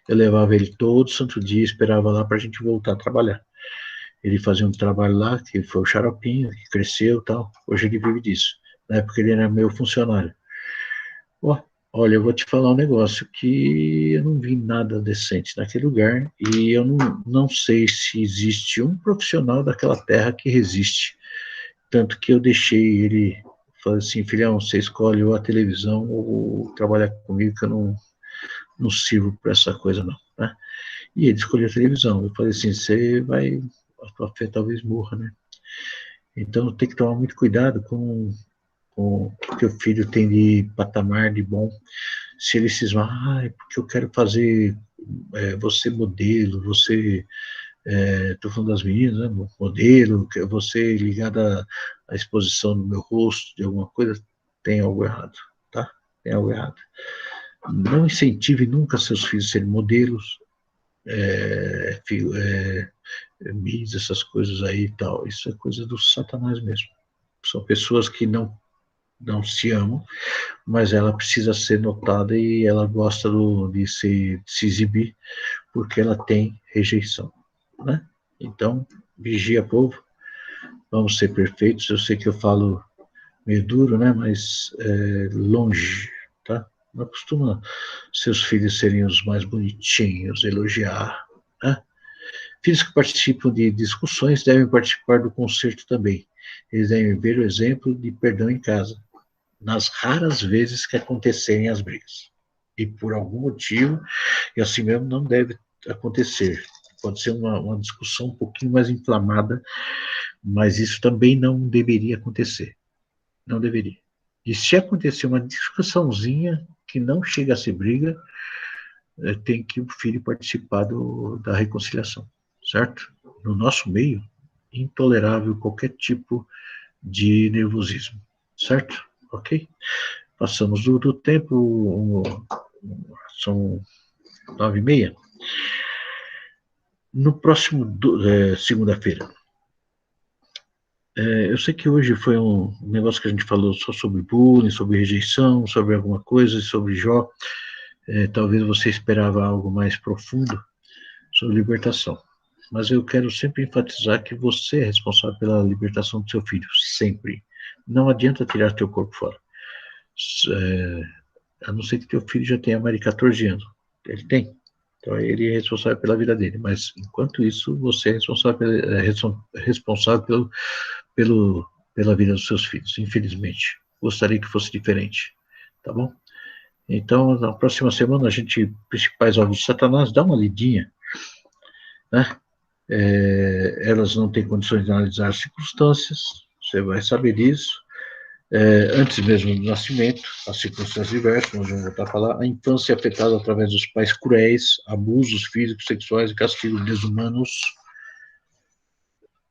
eu levava ele todo santo dia, esperava lá para a gente voltar a trabalhar. Ele fazia um trabalho lá, que foi o Xaropinho, que cresceu e tal. Hoje ele vive disso. Na época ele era meu funcionário. Olha, eu vou te falar um negócio, que eu não vi nada decente naquele lugar, e eu não sei se existe um profissional daquela terra que resiste. Tanto que eu deixei ele, falei assim, filhão, você escolhe ou a televisão ou trabalhar comigo, que eu não sirvo para essa coisa não, né? E ele escolheu a televisão. Eu falei assim, a tua fé talvez morra, né? Então tem que tomar muito cuidado com o que teu filho tem de patamar de bom. Se ele cismar, porque eu quero fazer você modelo, você, estou falando das meninas, né, modelo, você ligada à exposição do meu rosto, de alguma coisa, tem algo errado, tá? Tem algo errado. Não incentive nunca seus filhos a serem modelos, Miss, essas coisas aí e tal. Isso é coisa do Satanás mesmo. São pessoas que não se amam, mas ela precisa ser notada e ela gosta de se exibir porque ela tem rejeição, né? Então, vigia, povo, vamos ser perfeitos. Eu sei que eu falo meio duro, né? Mas longe, tá? Não costuma seus filhos serem os mais bonitinhos, elogiar, né? Filhos que participam de discussões devem participar do concerto também. Eles devem ver o exemplo de perdão em casa, nas raras vezes que acontecerem as brigas. e por algum motivo, e assim mesmo não deve acontecer. Pode ser uma discussão um pouquinho mais inflamada, mas isso também não deveria acontecer. Não deveria. E se acontecer uma discussãozinha que não chega a ser briga, tem que o filho participar da reconciliação, certo? No nosso meio, intolerável qualquer tipo de nervosismo, certo? Ok? Passamos do tempo, são 9h30. No próximo, segunda-feira, eu sei que hoje foi um negócio que a gente falou só sobre bullying, sobre rejeição, sobre alguma coisa, sobre Jó. Talvez você esperava algo mais profundo sobre libertação. Mas eu quero sempre enfatizar que você é responsável pela libertação do seu filho, sempre. Não adianta tirar teu corpo fora. A não ser que teu filho já tenha mais de 14 anos. Ele tem. Então ele é responsável pela vida dele. Mas enquanto isso, você é responsável pela vida dos seus filhos, infelizmente. Gostaria que fosse diferente. Tá bom? Então, na próxima semana, a gente, principais obras de Satanás, dá uma lidinha, né? Elas não têm condições de analisar as circunstâncias, você vai saber disso. Antes mesmo do nascimento, as circunstâncias diversas, nós vamos voltar a falar, a infância afetada através dos pais cruéis, abusos físicos, sexuais e castigos desumanos,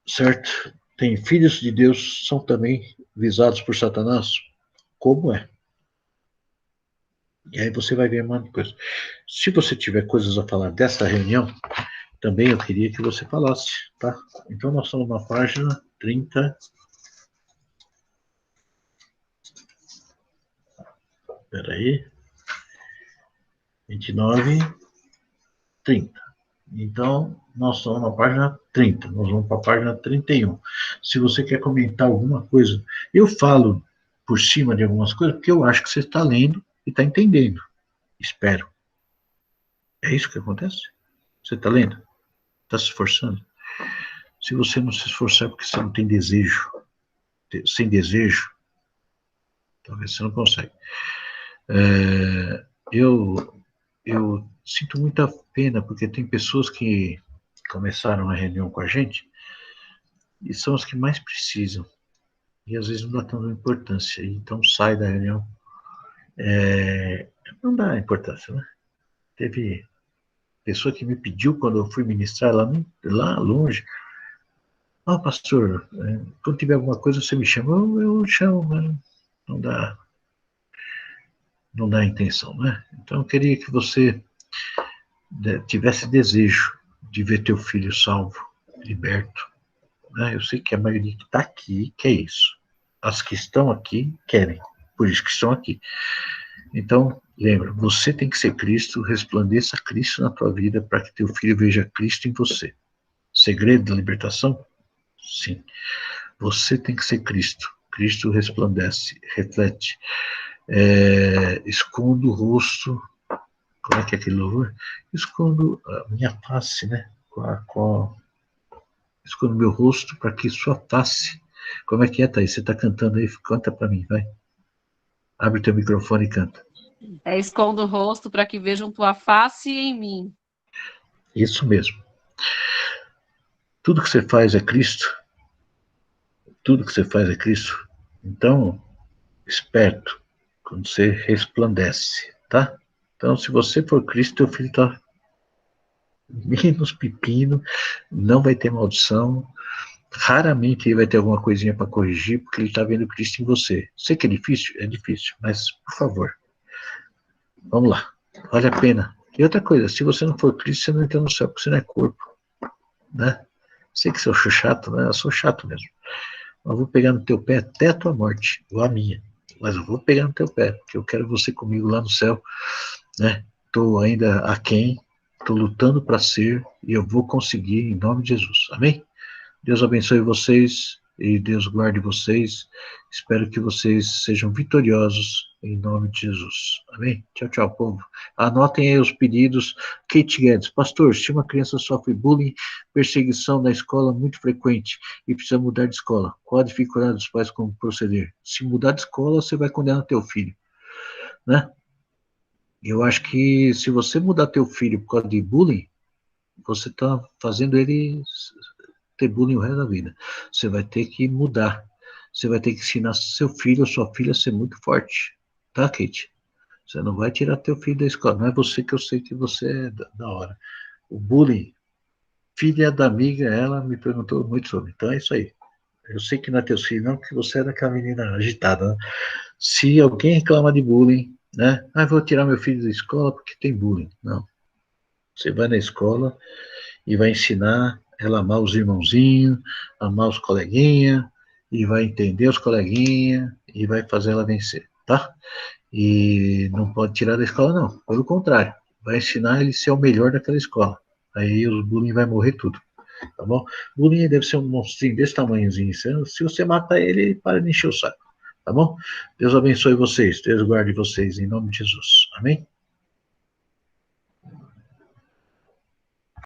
certo? Tem filhos de Deus, são também visados por Satanás, como é? E aí você vai ver uma coisa. Se você tiver coisas a falar dessa reunião, também eu queria que você falasse, tá? Então nós estamos na página 30. Espera aí. 29, 30. Então, nós estamos na página 30. Nós vamos para a página 31. Se você quer comentar alguma coisa, eu falo por cima de algumas coisas, porque eu acho que você está lendo e está entendendo. Espero. É isso que acontece? Você está lendo? Está se esforçando? Se você não se esforçar, é porque você não tem desejo. Sem desejo, talvez você não consegue. Eu sinto muita pena, porque tem pessoas que começaram a reunião com a gente e são as que mais precisam. E às vezes não dá tanta importância. Então sai da reunião. Não dá importância, né? Teve pessoa que me pediu, quando eu fui ministrar lá longe, pastor, quando tiver alguma coisa você me chama. Eu chamo, mas não dá intenção, né? Então eu queria que você tivesse desejo de ver teu filho salvo, liberto. Né? Eu sei que a maioria que está aqui quer isso. As que estão aqui querem, por isso que estão aqui. Então, lembra, você tem que ser Cristo, resplandeça Cristo na tua vida para que teu filho veja Cristo em você. Segredo da libertação? Sim. Você tem que ser Cristo. Cristo resplandece, reflete. Escondo o rosto. Como é que é aquele louvor? Escondo a minha face, né? Escondo meu rosto para que sua face. Como é que é, Thaís? Você está cantando aí? Canta para mim, vai. Abre teu microfone e canta. Escondo o rosto para que vejam tua face em mim. Isso mesmo. Tudo que você faz é Cristo. Tudo que você faz é Cristo. Então, esperto, quando você resplandece, tá? Então, se você for Cristo, teu filho está menos pepino, não vai ter maldição, raramente ele vai ter alguma coisinha para corrigir, porque ele está vendo Cristo em você. Sei que é difícil, mas, por favor, vamos lá, vale a pena. E outra coisa, se você não for Cristo, você não entra no céu, porque você não é corpo, né? Sei que eu sou chato, né? Eu sou chato mesmo. Eu vou pegar no teu pé até a tua morte, ou a minha. Mas eu vou pegar no teu pé, porque eu quero você comigo lá no céu, né? Estou ainda aquém, estou lutando para ser, e eu vou conseguir em nome de Jesus. Amém? Deus abençoe vocês e Deus guarde vocês. Espero que vocês sejam vitoriosos em nome de Jesus. Amém? Tchau, tchau, povo. Anotem aí os pedidos. Kate Guedes, pastor, se uma criança sofre bullying, perseguição na escola muito frequente e precisa mudar de escola, qual a dificuldade dos pais como proceder? Se mudar de escola, você vai condenar teu filho, né? Eu acho que se você mudar teu filho por causa de bullying, você está fazendo ele ter bullying o resto da vida. Você vai ter que mudar. Você vai ter que ensinar seu filho ou sua filha a ser muito forte. Tá, Kate? Você não vai tirar teu filho da escola. Não é você que eu sei que você é da hora. O bullying, filha da amiga, ela me perguntou muito sobre. Então é isso aí. Eu sei que não é teu filho, não, porque você é daquela menina agitada, né? Se alguém reclama de bullying, né? Ah, vou tirar meu filho da escola porque tem bullying. Não. Você vai na escola e vai ensinar ela a amar os irmãozinhos, amar os coleguinhas, e vai entender os coleguinhas, e vai fazer ela vencer, tá? E não pode tirar da escola, não. Pelo contrário, vai ensinar ele a ser o melhor daquela escola. Aí o bullying vai morrer tudo, tá bom? O bullying deve ser um monstrinho desse tamanhozinho. Se você mata ele, ele para de encher o saco, tá bom? Deus abençoe vocês, Deus guarde vocês, em nome de Jesus. Amém?